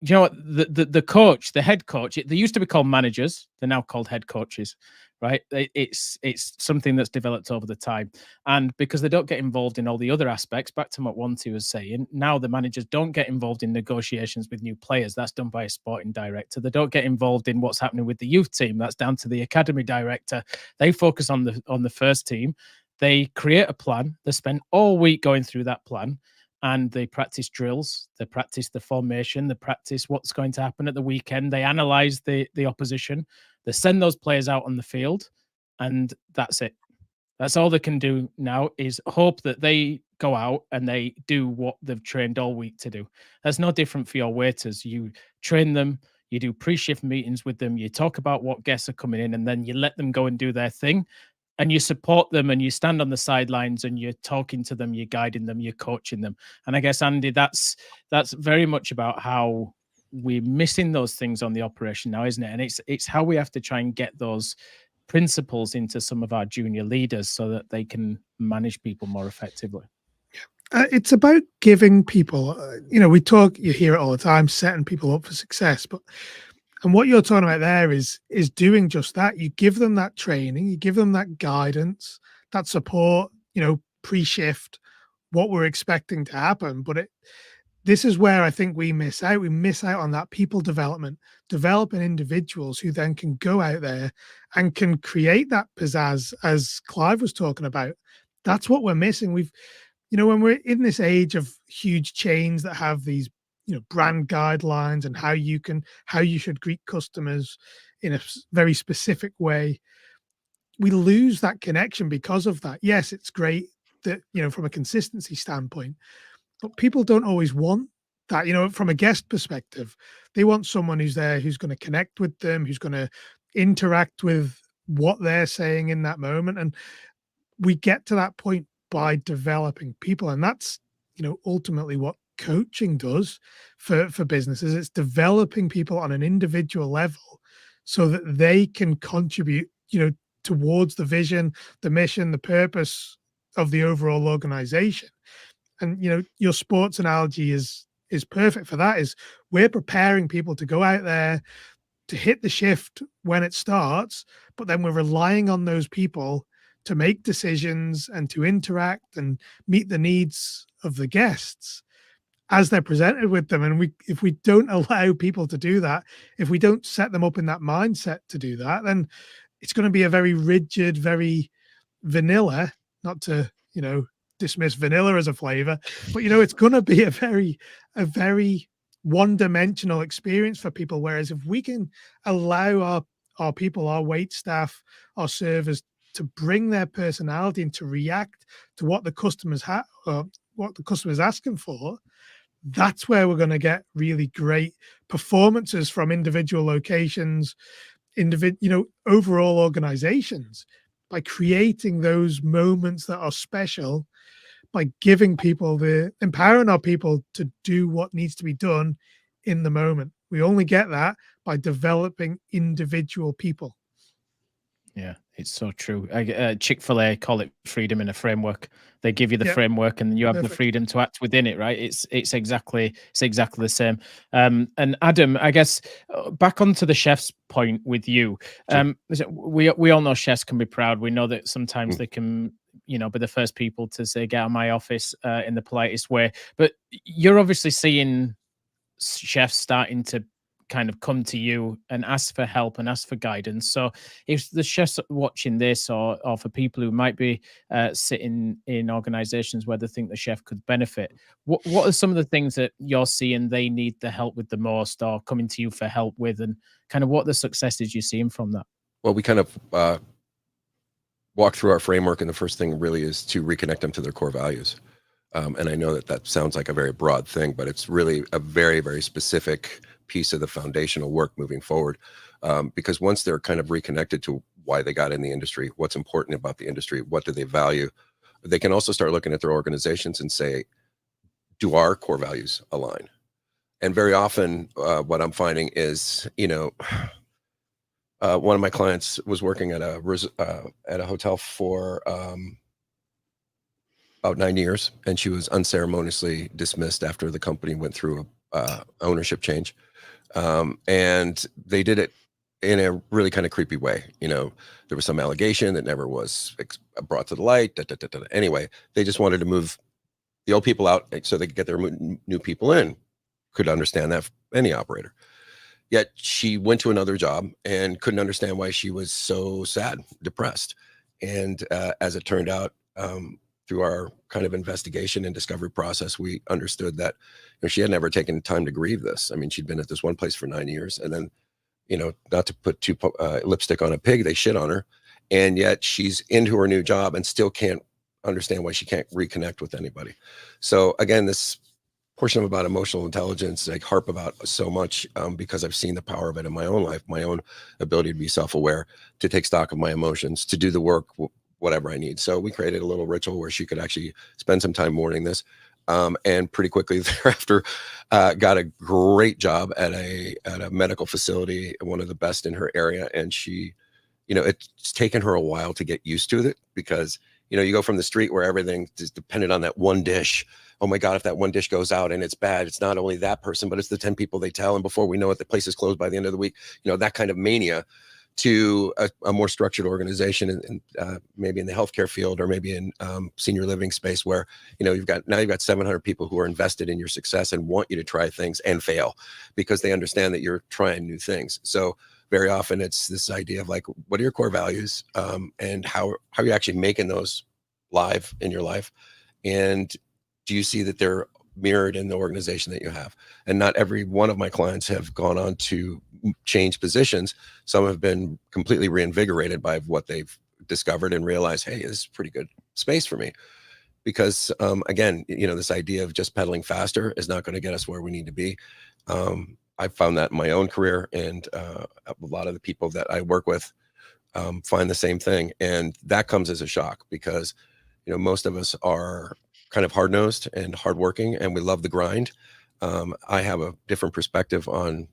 you know what, the coach, the head coach, they used to be called managers, they're now called head coaches, right? It's something that's developed over the time. And because they don't get involved in all the other aspects, back to what Monty was saying, now the managers don't get involved in negotiations with new players. That's done by a sporting director. They don't get involved in what's happening with the youth team. That's down to the academy director. They focus on the first team. They create a plan. They spend all week going through that plan, and they practice drills, they practice the formation, they practice what's going to happen at the weekend, they analyze the opposition, they send those players out on the field, and that's it. That's all they can do now, is hope that they go out and they do what they've trained all week to do. That's no different for your waiters. You train them, you do pre-shift meetings with them, you talk about what guests are coming in, and then you let them go and do their thing. And you support them, and you stand on the sidelines, and you're talking to them, you're guiding them, you're coaching them. And I guess, Andy, that's very much about how we're missing those things on the operation now, isn't it? And it's how we have to try and get those principles into some of our junior leaders so that they can manage people more effectively. It's about giving people, you know, you hear it all the time, setting people up for success, and what you're talking about there is doing just that. You give them that training, you give them that guidance, that support, you know, pre-shift, what we're expecting to happen. But this is where I think we miss out. We miss out on that people development, developing individuals who then can go out there and can create that pizzazz, as Clive was talking about. That's what we're missing. We've, you know, when we're in this age of huge chains that have these, you know, brand guidelines and how you should greet customers in a very specific way, we lose that connection because of that. Yes, it's great that, you know, from a consistency standpoint, but people don't always want that. You know, from a guest perspective, they want someone who's there, who's going to connect with them, who's going to interact with what they're saying in that moment. And we get to that point by developing people, and that's, you know, ultimately what coaching does for businesses. It's developing people on an individual level so that they can contribute, you know, towards the vision, the mission, the purpose of the overall organization. And, you know, your sports analogy is perfect for that. Is we're preparing people to go out there to hit the shift when it starts, but then we're relying on those people to make decisions and to interact and meet the needs of the guests as they're presented with them. And if we don't allow people to do that, if we don't set them up in that mindset to do that, then it's going to be a very rigid, very vanilla, not to, you know, dismiss vanilla as a flavor, but, you know, it's going to be a very one-dimensional experience for people. Whereas if we can allow our people, our wait staff, our servers, to bring their personality and to react to what the customers what the customer's asking for, that's where we're going to get really great performances from individual locations, you know, overall organizations, by creating those moments that are special, by giving people empowering our people to do what needs to be done in the moment. We only get that by developing individual people. Yeah, it's so true. Chick-fil-A call it freedom in a framework. They give you the framework, and you have the freedom to act within it, right? It's exactly the same. And Adam, I guess back onto the chef's point with you. We all know chefs can be proud. We know that sometimes they can, you know, be the first people to say, "Get out of my office," in the politest way. But you're obviously seeing chefs starting to kind of come to you and ask for help and ask for guidance. So if the chefs watching this, or for people who might be sitting in organizations where they think the chef could benefit, what are some of the things that you're seeing they need the help with the most, or coming to you for help with, and kind of what are the successes you're seeing from that? Well, we kind of walk through our framework, and the first thing really is to reconnect them to their core values. And I know that sounds like a very broad thing, but it's really a very, very specific piece of the foundational work moving forward. because once they're kind of reconnected to why they got in the industry, what's important about the industry, what do they value, they can also start looking at their organizations and say, do our core values align? And very often what I'm finding is, one of my clients was working at a hotel for about 9 years, and she was unceremoniously dismissed after the company went through a ownership change. And they did it in a really kind of creepy way. There was some allegation that never was brought to the light. Anyway, they just wanted to move the old people out so they could get their new people in. Could understand that, any operator. Yet she went to another job and couldn't understand why she was so sad, depressed. And as it turned out, through our kind of investigation and discovery process, we understood that she had never taken time to grieve this. I mean, she'd been at this one place for 9 years, and then, not to put lipstick on a pig, they shit on her. And yet she's into her new job and still can't understand why she can't reconnect with anybody. So again, this portion about emotional intelligence, I harp about so much because I've seen the power of it in my own life, my own ability to be self-aware, to take stock of my emotions, to do the work, whatever I need. So we created a little ritual where she could actually spend some time mourning this. And pretty quickly thereafter, got a great job at a medical facility, one of the best in her area. And she, it's taken her a while to get used to it because, you go from the street where everything is dependent on that one dish. Oh my God, if that one dish goes out and it's bad, it's not only that person, but it's the 10 people they tell. And before we know it, the place is closed by the end of the week, that kind of mania, to a more structured organization and maybe in the healthcare field or maybe in senior living space where, you've got 700 people who are invested in your success and want you to try things and fail because they understand that you're trying new things. So very often it's this idea of like, what are your core values and how are you actually making those live in your life? And do you see that they're mirrored in the organization that you have? And not every one of my clients have gone on to change positions. Some have been completely reinvigorated by what they've discovered and realized, hey, this is a pretty good space for me. Because again, this idea of just pedaling faster is not going to get us where we need to be. I found that in my own career, and a lot of the people that I work with find the same thing. And that comes as a shock because, most of us are kind of hard-nosed and hardworking, and we love the grind. I have a different perspective on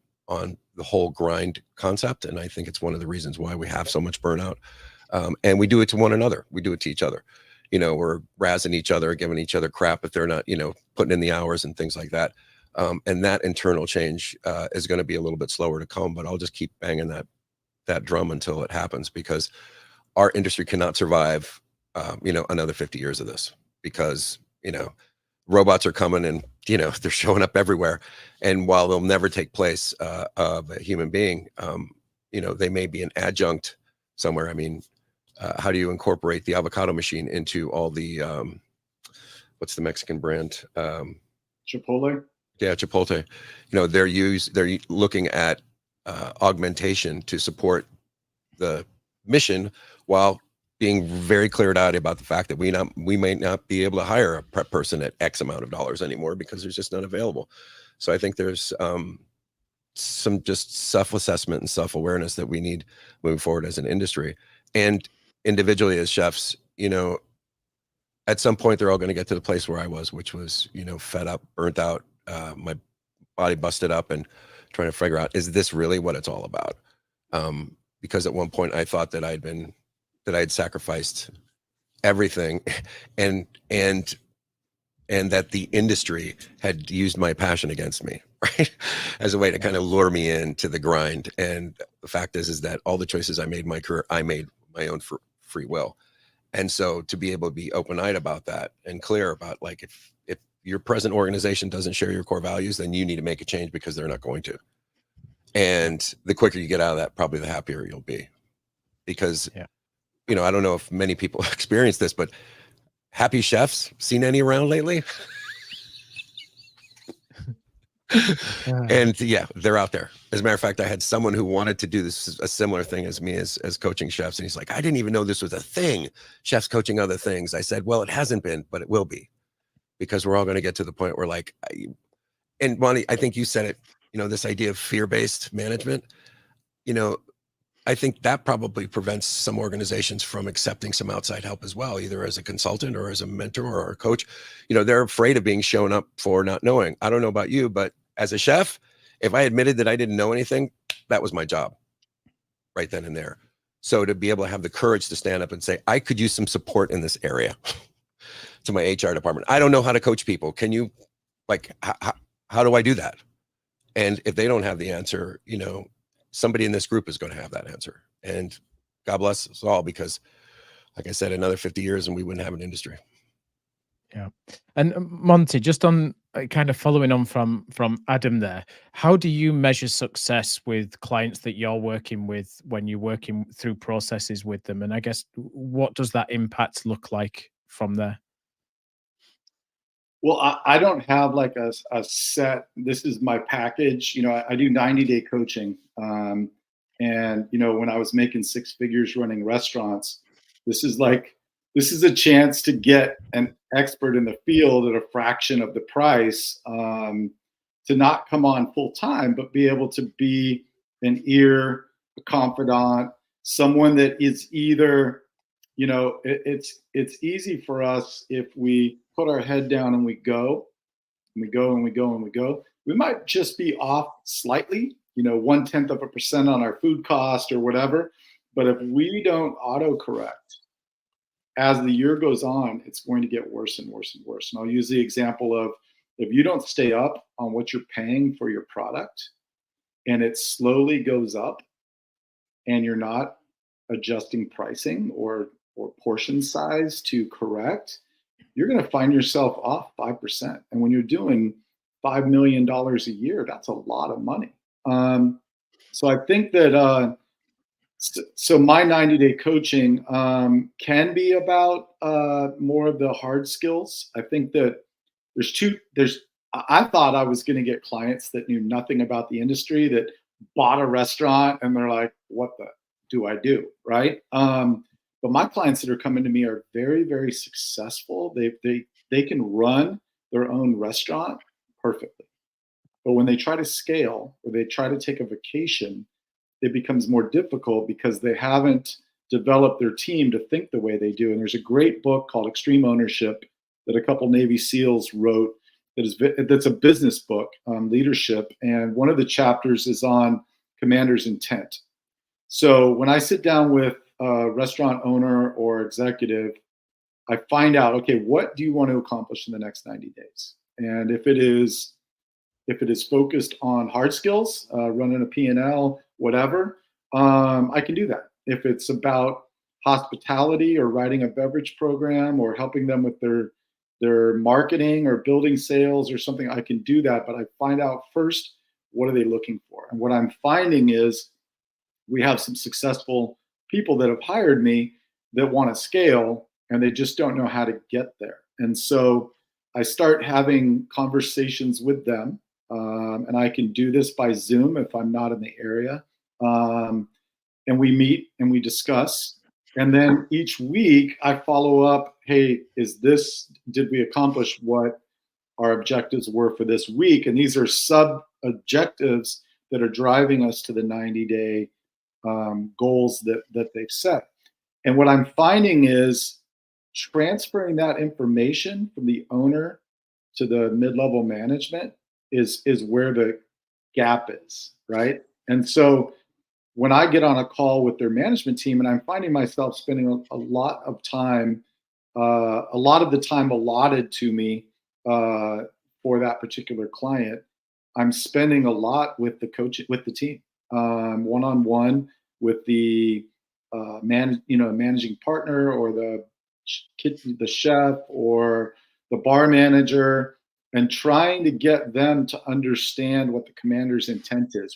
the whole grind concept, and I think it's one of the reasons why we have so much burnout. And we do it to one another. We do it to each other. We're razzing each other, giving each other crap if they're not, putting in the hours and things like that. And that internal change is going to be a little bit slower to come, but I'll just keep banging that drum until it happens because our industry cannot survive, another 50 years of this because, robots are coming and, they're showing up everywhere. And while they'll never take place of a human being, they may be an adjunct somewhere. I mean, how do you incorporate the avocado machine into all the, what's the Mexican brand? Chipotle? Yeah, Chipotle. They're looking at augmentation to support the mission while being very cleared out about the fact that we may not be able to hire a prep person at X amount of dollars anymore because there's just none available. So I think there's some just self-assessment and self-awareness that we need moving forward as an industry and individually as chefs. At some point they're all going to get to the place where I was, which was, fed up, burnt out, my body busted up and trying to figure out, is this really what it's all about? Because at one point I thought that I had sacrificed everything and that the industry had used my passion against me, right? As a way to kind of lure me into the grind. And the fact is that all the choices I made in my career, I made my own free will. And so to be able to be open-eyed about that and clear about like, if your present organization doesn't share your core values, then you need to make a change because they're not going to. And the quicker you get out of that, probably the happier you'll be. Because, I don't know if many people experience this, but happy chefs, seen any around lately? And yeah, they're out there. As a matter of fact, I had someone who wanted to do this, a similar thing as me as coaching chefs. And he's like, I didn't even know this was a thing. Chefs coaching other things. I said, well, it hasn't been, but it will be, because we're all going to get to the point where and Monty, I think you said it, this idea of fear-based management. you know, I think that probably prevents some organizations from accepting some outside help as well, either as a consultant or as a mentor or a coach. You know, they're afraid of being shown up for not knowing. I don't know about you, but as a chef, if I admitted that I didn't know anything, that was my job right then and there. So to be able to have the courage to stand up and say, I could use some support in this area to my HR department. I don't know how to coach people. Can you, like, how do I do that? And if they don't have the answer, you know, somebody in this group is going to have that answer. And God bless us all, because like I said, another 50 years and we wouldn't have an industry. Yeah. And Monty, just on kind of following on from Adam there, how do you measure success with clients that you're working with when you're working through processes with them? And I guess, what does that impact look like from there? Well, I don't have like a set, this is my package. You know, I do 90-day coaching. And, you know, when I was making 6 figures running restaurants, this is a chance to get an expert in the field at a fraction of the price, to not come on full time, but be able to be an ear, a confidant, someone that is either, you know, it's easy for us if we put our head down and we go, and we go, and we go, and we go. We might just be off slightly, you know, 0.1% on our food cost or whatever. But if we don't autocorrect as the year goes on, it's going to get worse and worse and worse. And I'll use the example of, if you don't stay up on what you're paying for your product and it slowly goes up and you're not adjusting pricing or portion size to correct, you're going to find yourself off 5%. And when you're doing $5 million a year, that's a lot of money. So I think that, so my 90-day coaching can be about more of the hard skills. I think that I thought I was going to get clients that knew nothing about the industry, that bought a restaurant and they're like, what the do I do? Right. But my clients that are coming to me are very, very successful. They can run their own restaurant perfectly. But when they try to scale or they try to take a vacation, it becomes more difficult because they haven't developed their team to think the way they do. And there's a great book called Extreme Ownership that a couple Navy SEALs wrote that's a business book on leadership. And one of the chapters is on commander's intent. So when I sit down with a restaurant owner or executive, I find out, okay, what do you want to accomplish in the next 90 days? And if it is focused on hard skills, running a P&L, whatever, I can do that. If it's about hospitality or writing a beverage program or helping them with their marketing or building sales or something, I can do that. But I find out first, what are they looking for? And what I'm finding is we have some successful people that have hired me that want to scale and they just don't know how to get there. And so I start having conversations with them. And I can do this by Zoom if I'm not in the area. And we meet and we discuss. And then each week I follow up, hey, did we accomplish what our objectives were for this week? And these are sub-objectives that are driving us to the 90-day goals that they've set. And what I'm finding is transferring that information from the owner to the mid-level management is where the gap is, right? And so when I get on a call with their management team, and I'm finding myself spending a lot of time, a lot of the time allotted to me for that particular client, I'm spending a lot with the coach, with the team, one-on-one with the managing partner or the chef or the bar manager, and trying to get them to understand what the commander's intent is.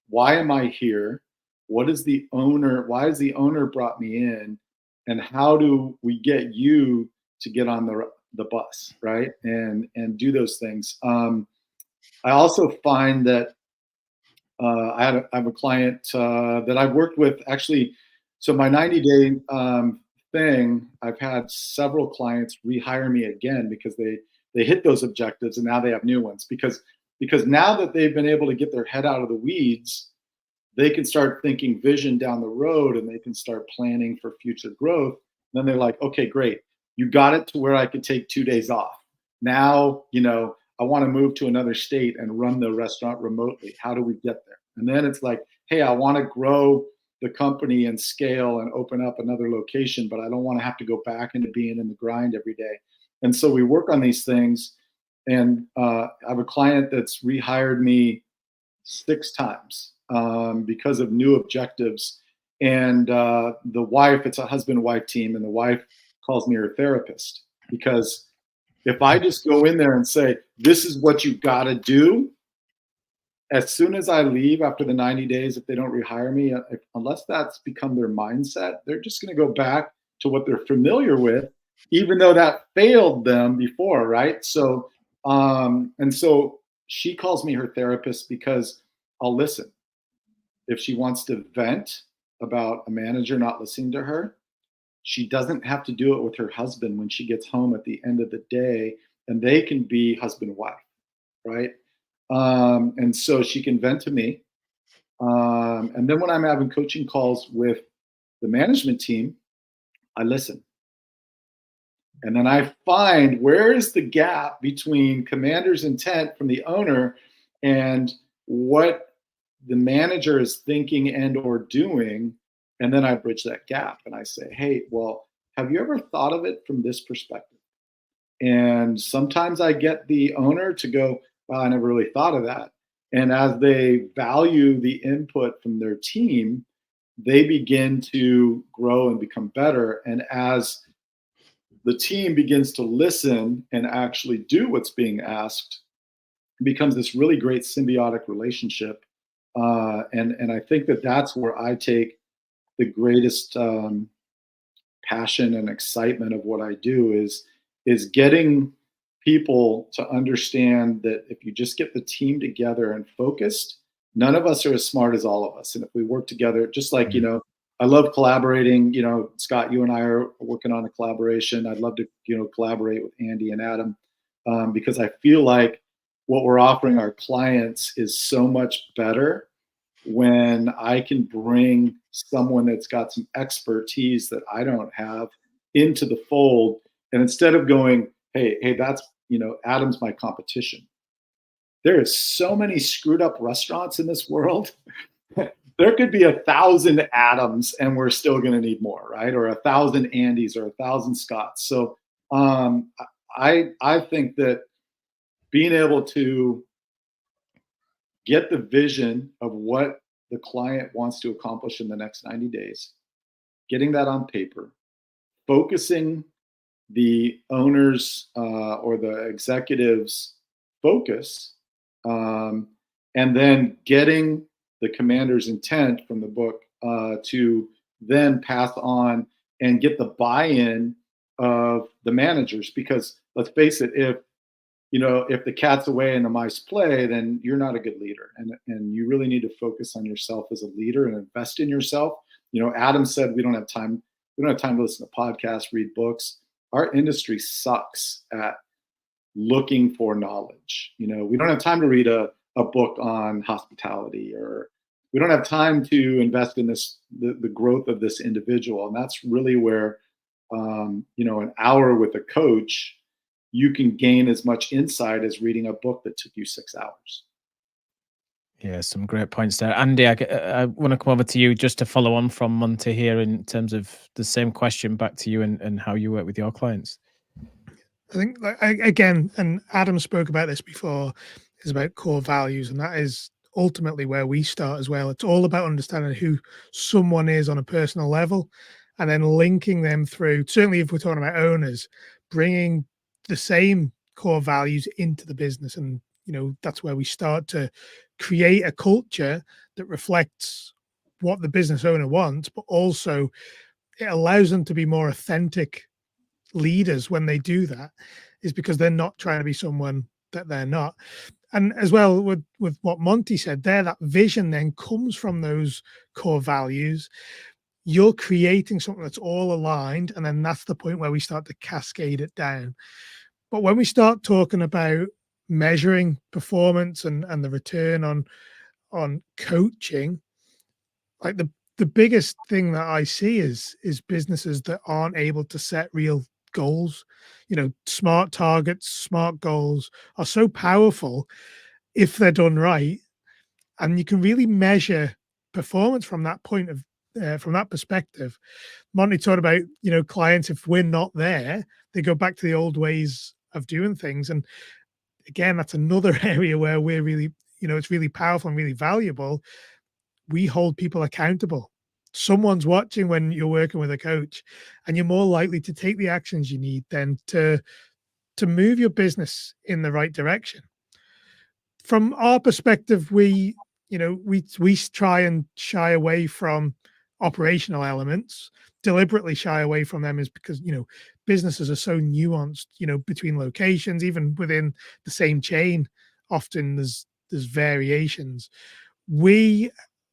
Why am I here? Why has the owner brought me in? And how do we get you to get on the bus, right? And do those things. I also find that I have a client that I've worked with actually. So my 90-day thing, I've had several clients rehire me again because they hit those objectives and now they have new ones because now that they've been able to get their head out of the weeds, they can start thinking vision down the road, and they can start planning for future growth. Then they're like, okay, great. You got it to where I could take 2 days off. Now, I want to move to another state and run the restaurant remotely. How do we get there? And then it's like, hey, I want to grow the company and scale and open up another location, but I don't want to have to go back into being in the grind every day. And so we work on these things. And I have a client that's rehired me 6 times because of new objectives. And the wife, it's a husband-wife team, and the wife calls me her therapist, because if I just go in there and say, this is what you got to do, as soon as I leave after the 90 days, if they don't rehire me, unless that's become their mindset, they're just going to go back to what they're familiar with, even though that failed them before, right? So, and so she calls me her therapist because I'll listen. If she wants to vent about a manager not listening to her, she doesn't have to do it with her husband when she gets home at the end of the day, and they can be husband and wife, right? And so she can vent to me. And then when I'm having coaching calls with the management team, I listen. And then I find where is the gap between commander's intent from the owner and what the manager is thinking and or doing. And then I bridge that gap and I say, hey, well, have you ever thought of it from this perspective? And sometimes I get the owner to go, wow, I never really thought of that. And as they value the input from their team, they begin to grow and become better. And as the team begins to listen and actually do what's being asked, it becomes this really great symbiotic relationship. And I think that that's where I take the greatest passion and excitement of what I do is getting people to understand that if you just get the team together and focused, none of us are as smart as all of us. And if we work together, just like, I love collaborating, Scott, you and I are working on a collaboration. I'd love to, collaborate with Andy and Adam because I feel like what we're offering our clients is so much better when I can bring someone that's got some expertise that I don't have into the fold. And instead of going, hey, that's, Adam's my competition. There is so many screwed up restaurants in this world. There could be 1,000 Adams and we're still going to need more, right? Or 1,000 Andys or 1,000 Scotts. So I think that being able to get the vision of what the client wants to accomplish in the next 90 days, getting that on paper, focusing the owner's or the executive's focus, and then getting the commander's intent from the book to then pass on and get the buy-in of the managers. Because let's face it, if the cat's away and the mice play, then you're not a good leader. And you really need to focus on yourself as a leader and invest in yourself. Adam said we don't have time to listen to podcasts, read books. Our industry sucks at looking for knowledge. We don't have time to read a book on hospitality, or we don't have time to invest in the growth of this individual. And that's really where, an hour with a coach, you can gain as much insight as reading a book that took you 6 hours. Yeah, some great points there. Andy, I want to come over to you just to follow on from Monte here in terms of the same question back to you and how you work with your clients. I think, again, and Adam spoke about this before, is about core values, and that is ultimately where we start as well. It's all about understanding who someone is on a personal level and then linking them through, certainly if we're talking about owners, bringing the same core values into the business. And, that's where we start to create a culture that reflects what the business owner wants, but also it allows them to be more authentic leaders when they do that, is because they're not trying to be someone that they're not. And as well with what Monty said there, that vision then comes from those core values. You're creating something that's all aligned, and then that's the point where we start to cascade it down. But when we start talking about measuring performance and the return on coaching, like the biggest thing that I see is businesses that aren't able to set real goals. You know, smart targets, smart goals are so powerful if they're done right, and you can really measure performance from that point of from that perspective. Monty talked about, you know, clients, if we're not there, they go back to the old ways of doing things. And again, that's another area where we're really, you know, it's really powerful and really valuable. We hold people accountable. Someone's watching when you're working with a coach, and you're more likely to take the actions you need then to move your business in the right direction. From our perspective, we, you know, we try and shy away from operational elements, deliberately shy away from them, is because, you know, businesses are so nuanced, you know, between locations, even within the same chain, often there's variations. We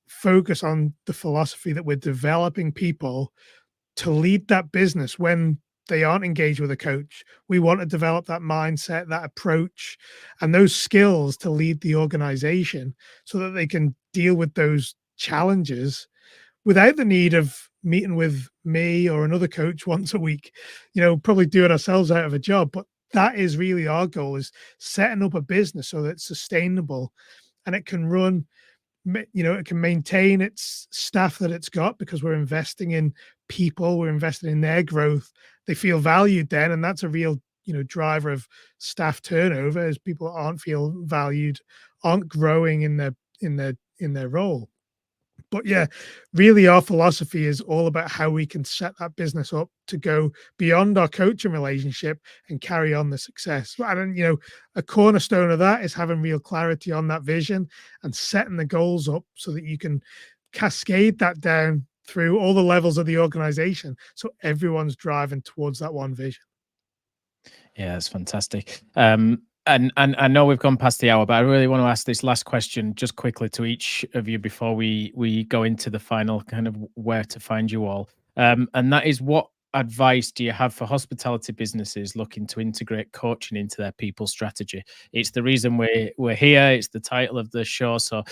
focus on the philosophy that we're developing people to lead that business when they aren't engaged with a coach. We want to develop that mindset, that approach, and those skills to lead the organization so that they can deal with those challenges without the need of meeting with me or another coach once a week, you know, probably doing ourselves out of a job. But that is really our goal, is setting up a business so that it's sustainable and it can run, you know, it can maintain its staff that it's got, because we're investing in people, we're investing in their growth. They feel valued then, and that's a real, you know, driver of staff turnover, as people aren't feel valued, aren't growing in their role. But yeah, really our philosophy is all about how we can set that business up to go beyond our coaching relationship and carry on the success. And, you know, a cornerstone of that is having real clarity on that vision and setting the goals up so that you can cascade that down through all the levels of the organization, so everyone's driving towards that one vision. Yeah, it's fantastic. And I know we've gone past the hour, but I really want to ask this last question just quickly to each of you before we go into the final kind of where to find you all. And that is, what advice do you have for hospitality businesses looking to integrate coaching into their people strategy? It's the reason we're here. It's the title of the show. So,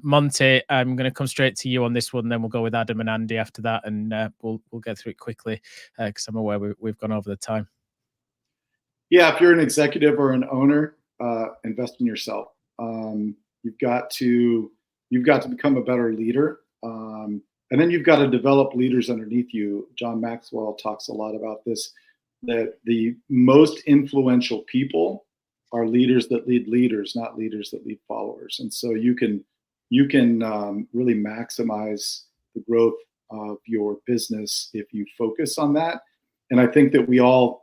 Monte, I'm going to come straight to you on this one. Then we'll go with Adam and Andy after that, and we'll get through it quickly because I'm aware we've gone over the time. Yeah, if you're an executive or an owner, invest in yourself. You've got to become a better leader, and then you've got to develop leaders underneath you. John Maxwell talks a lot about this, that the most influential people are leaders that lead leaders, not leaders that lead followers. And so you can really maximize the growth of your business if you focus on that. And I think that we all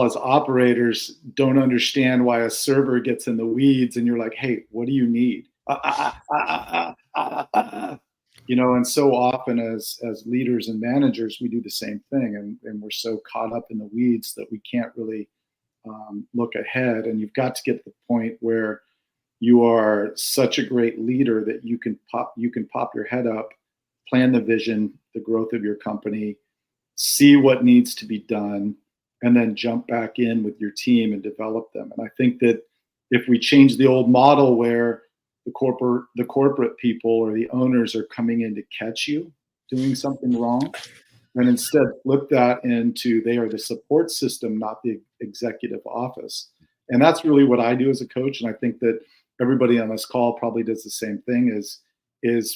as operators don't understand why a server gets in the weeds and you're like, hey, what do you need? You know, and so often as leaders and managers, we do the same thing, and we're so caught up in the weeds that we can't really look ahead. And you've got to get to the point where you are such a great leader that you can pop your head up, plan the vision, the growth of your company, see what needs to be done, and then jump back in with your team and develop them. And I think that if we change the old model where the corporate people or the owners are coming in to catch you doing something wrong, and instead flip that into they are the support system, not the executive office. And that's really what I do as a coach. And I think that everybody on this call probably does the same thing, is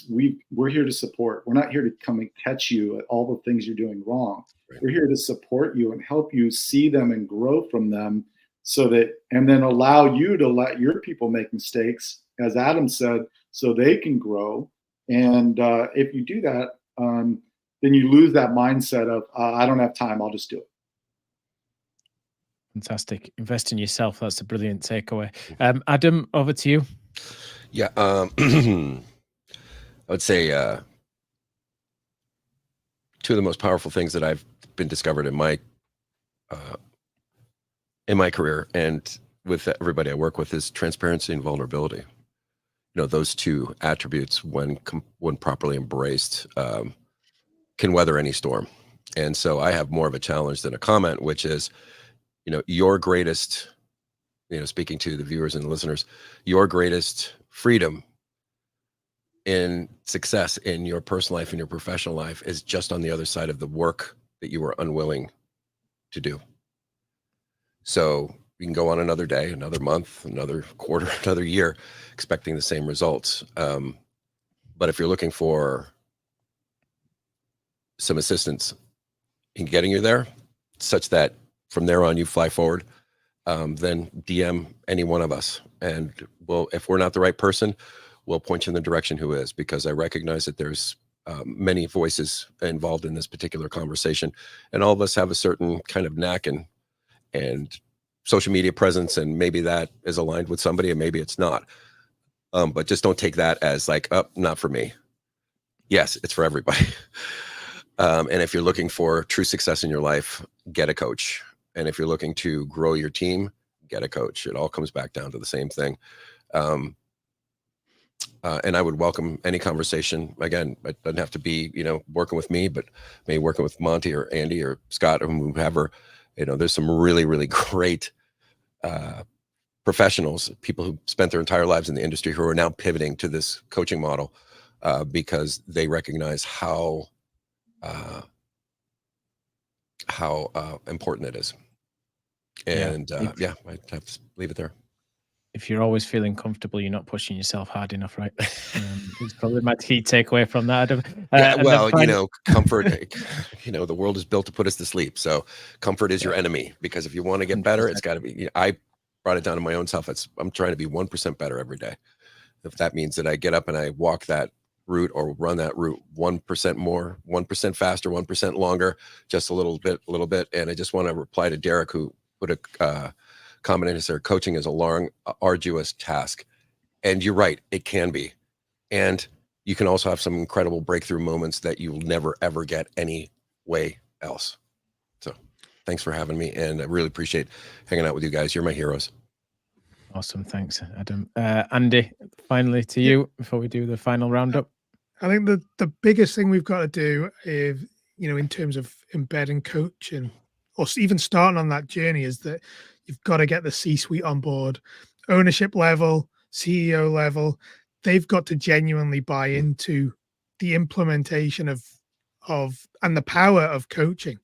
we're here to support. We're not here to come and catch you at all the things you're doing wrong. Right. We're here to support you and help you see them and grow from them, and then allow you to let your people make mistakes, as Adam said, so they can grow. And if you do that, then you lose that mindset of, I don't have time, I'll just do it. Fantastic. Invest in yourself. That's a brilliant takeaway. Adam, over to you. Yeah. I would say two of the most powerful things that I've been discovered in my career and with everybody I work with is transparency and vulnerability. You know, those two attributes, when properly embraced, can weather any storm. And so I have more of a challenge than a comment, which is, you know, your greatest, you know, speaking to the viewers and the listeners, your greatest freedom in success in your personal life and your professional life is just on the other side of the work that you were unwilling to do. So you can go on another day, another month, another quarter, another year, expecting the same results. But if you're looking for some assistance in getting you there, such that from there on you fly forward, then DM any one of us. And if we're not the right person, we'll point you in the direction who is, because I recognize that there's many voices involved in this particular conversation, and all of us have a certain kind of knack and social media presence, and maybe that is aligned with somebody and maybe it's not. But just don't take that as like, oh, not for me. Yes, it's for everybody. And if you're looking for true success in your life, get a coach. And if you're looking to grow your team, get a coach. It all comes back down to the same thing. And I would welcome any conversation. Again, it doesn't have to be, working with me, but maybe working with Monty or Andy or Scott or whoever. There's some really, really great professionals, people who spent their entire lives in the industry who are now pivoting to this coaching model because they recognize how important it is. And I'd have to leave it there. If you're always feeling comfortable, you're not pushing yourself hard enough, right? It's probably my key takeaway from that, Adam. Comfort, the world is built to put us to sleep. So comfort is your enemy, because if you want to get better, it's got to be, I brought it down to my own self. I'm trying to be 1% better every day. If that means that I get up and I walk that route or run that route 1% more, 1% faster, 1% longer, just a little bit. And I just want to reply to Derek, who put a comment in his there. Coaching is a long, arduous task. And you're right, it can be. And you can also have some incredible breakthrough moments that you'll never, ever get any way else. So thanks for having me. And I really appreciate hanging out with you guys. You're my heroes. Awesome. Thanks, Adam. Andy, finally to you before we do the final roundup. I think the biggest thing we've got to do is, in terms of embedding coaching or even starting on that journey, is that you've got to get the C-suite on board, ownership level, CEO level. They've got to genuinely buy into the implementation of and the power of coaching.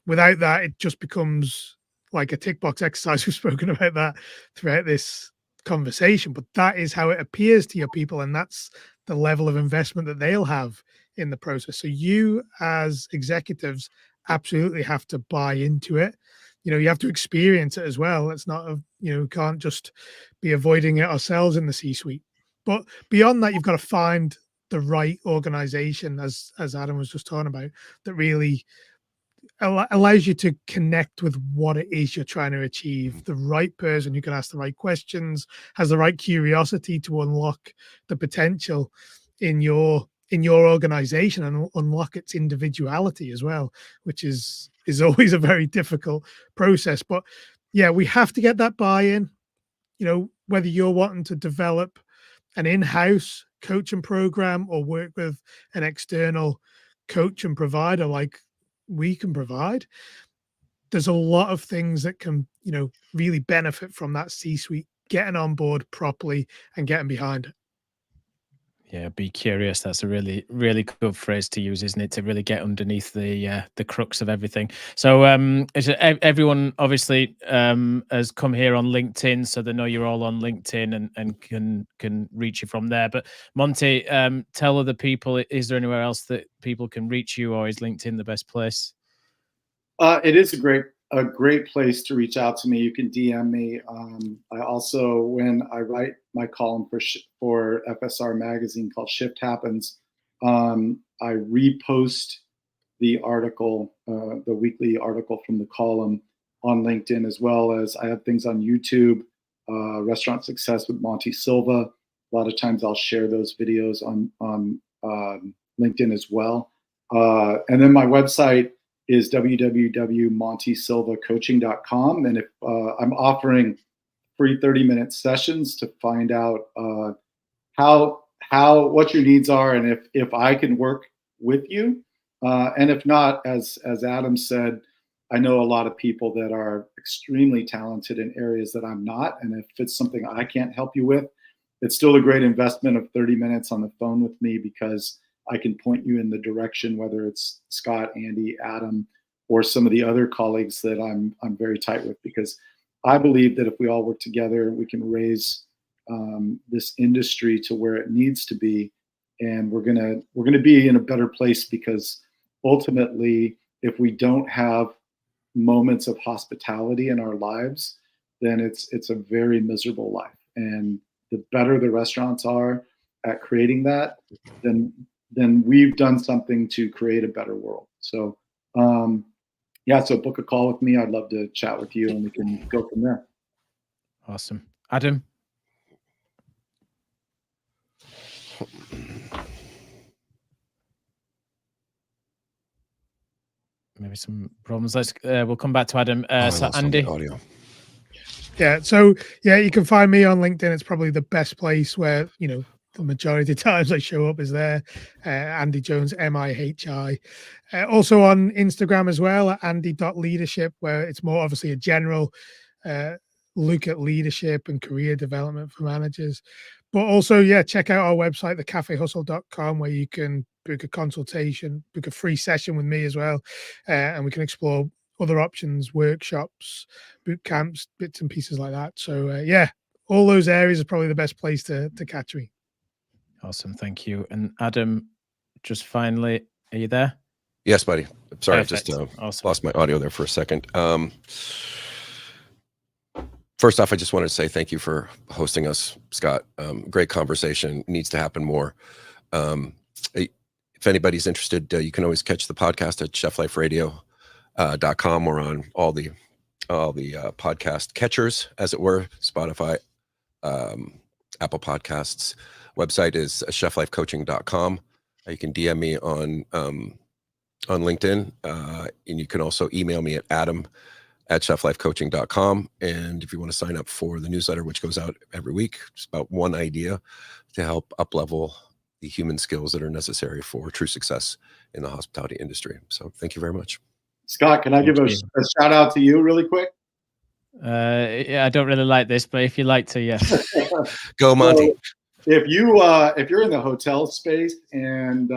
Without that, it just becomes like a tick box exercise. We've spoken about that throughout this conversation, but that is how it appears to your people, and that's the level of investment that they'll have in the process. So you as executives absolutely have to buy into it. You have to experience it as well. It's not can't just be avoiding it ourselves in the C-suite. But beyond that, you've got to find the right organization, as Adam was just talking about, that really allows you to connect with what it is you're trying to achieve. The right person who can ask the right questions, has the right curiosity to unlock the potential in your organization and unlock its individuality as well, which is always a very difficult process. But yeah, we have to get that buy-in. Whether you're wanting to develop an in-house coaching program or work with an external coach and provider like we can provide, there's a lot of things that can really benefit from that C-suite getting on board properly and getting behind it. Yeah, be curious. That's a really, really good phrase to use, isn't it? To really get underneath the crux of everything. So everyone obviously has come here on LinkedIn, so they know you're all on LinkedIn and can reach you from there. But Monte, tell other people, is there anywhere else that people can reach you, or is LinkedIn the best place? It is a great place to reach out to me. You can DM me. I also, when I write my column for FSR magazine called Shift Happens, I repost the article, the weekly article from the column on LinkedIn, as well as I have things on YouTube, Restaurant Success with Monte Silva. A lot of times I'll share those videos on LinkedIn as well. And then my website is www.montesilvacoaching.com. And if I'm offering free 30-minute sessions to find out what your needs are, and if I can work with you. And if not, as Adam said, I know a lot of people that are extremely talented in areas that I'm not. And if it's something I can't help you with, it's still a great investment of 30 minutes on the phone with me, because I can point you in the direction, whether it's Scott, Andy, Adam, or some of the other colleagues that I'm very tight with, because I believe that if we all work together, we can raise this industry to where it needs to be, and we're gonna be in a better place, because ultimately, if we don't have moments of hospitality in our lives, then it's a very miserable life. And the better the restaurants are at creating that, then we've done something to create a better world. So yeah, so book a call with me. I'd love to chat with you, and we can go from there. Awesome. Adam? Maybe some problems. We'll come back to Adam. So Andy? Audio. Yeah. So yeah, you can find me on LinkedIn. It's probably the best place where, the majority of the times I show up is there. Andy Jones, MIHI. Also on Instagram as well, at andy.leadership, where it's more obviously a general look at leadership and career development for managers. But also, yeah, check out our website, thecafehustle.com, where you can book a consultation, book a free session with me as well. And we can explore other options, workshops, boot camps, bits and pieces like that. So yeah, all those areas are probably the best place to catch me. Awesome. Thank you. And Adam, just finally, are you there? Yes, buddy. Sorry, Perfect. I just Awesome. lost my audio there for a second. First off, I just wanted to say thank you for hosting us, Scott. Great conversation. Needs to happen more. If anybody's interested, you can always catch the podcast at chefliferadio.com. We're on all the podcast catchers, as it were, Spotify, Apple Podcasts. Website is cheflifecoaching.com. You can DM me on LinkedIn, and you can also email me at adam@cheflifecoaching.com. And if you want to sign up for the newsletter, which goes out every week, it's about one idea to help up-level the human skills that are necessary for true success in the hospitality industry. So thank you very much. Scott, can I give a shout out to you really quick? Yeah, I don't really like this, but if you like to, yes. Go, Monty. So, if you're in the hotel space and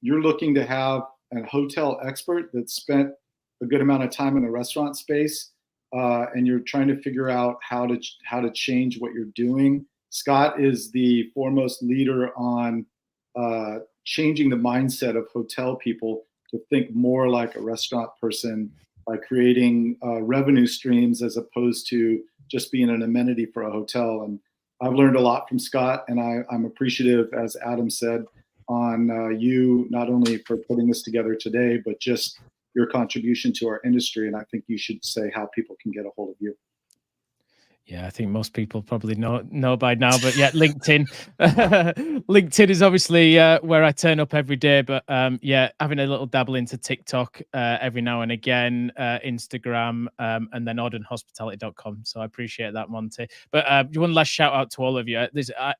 you're looking to have a hotel expert that spent a good amount of time in the restaurant space, and you're trying to figure out how to change what you're doing, Scott is the foremost leader on changing the mindset of hotel people to think more like a restaurant person, by creating revenue streams as opposed to just being an amenity for a hotel. And I've learned a lot from Scott, and I'm appreciative, as Adam said, on you, not only for putting this together today, but just your contribution to our industry. And I think you should say how people can get a hold of you. Yeah, I think most people probably know by now, but yeah, LinkedIn. LinkedIn is obviously where I turn up every day, but yeah, having a little dabble into TikTok every now and again, Instagram, and then oddenhospitality.com. So I appreciate that, Monty. But one last shout out to all of you.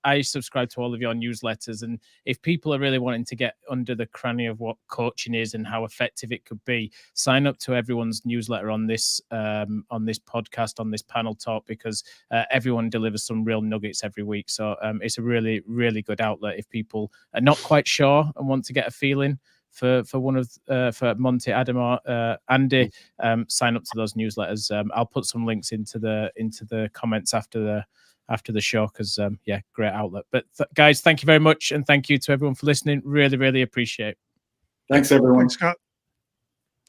I subscribe to all of your newsletters, and if people are really wanting to get under the cranny of what coaching is and how effective it could be, sign up to everyone's newsletter on this podcast, on this panel talk, because everyone delivers some real nuggets every week. So it's a really, really good outlet if people are not quite sure and want to get a feeling for Monty, Adam, or Andy. Sign up to those newsletters. I'll put some links into the comments after the show, because yeah, great outlet. But guys, thank you very much, and thank you to everyone for listening. Really, really appreciate it. Thanks, everyone. Thanks, Scott.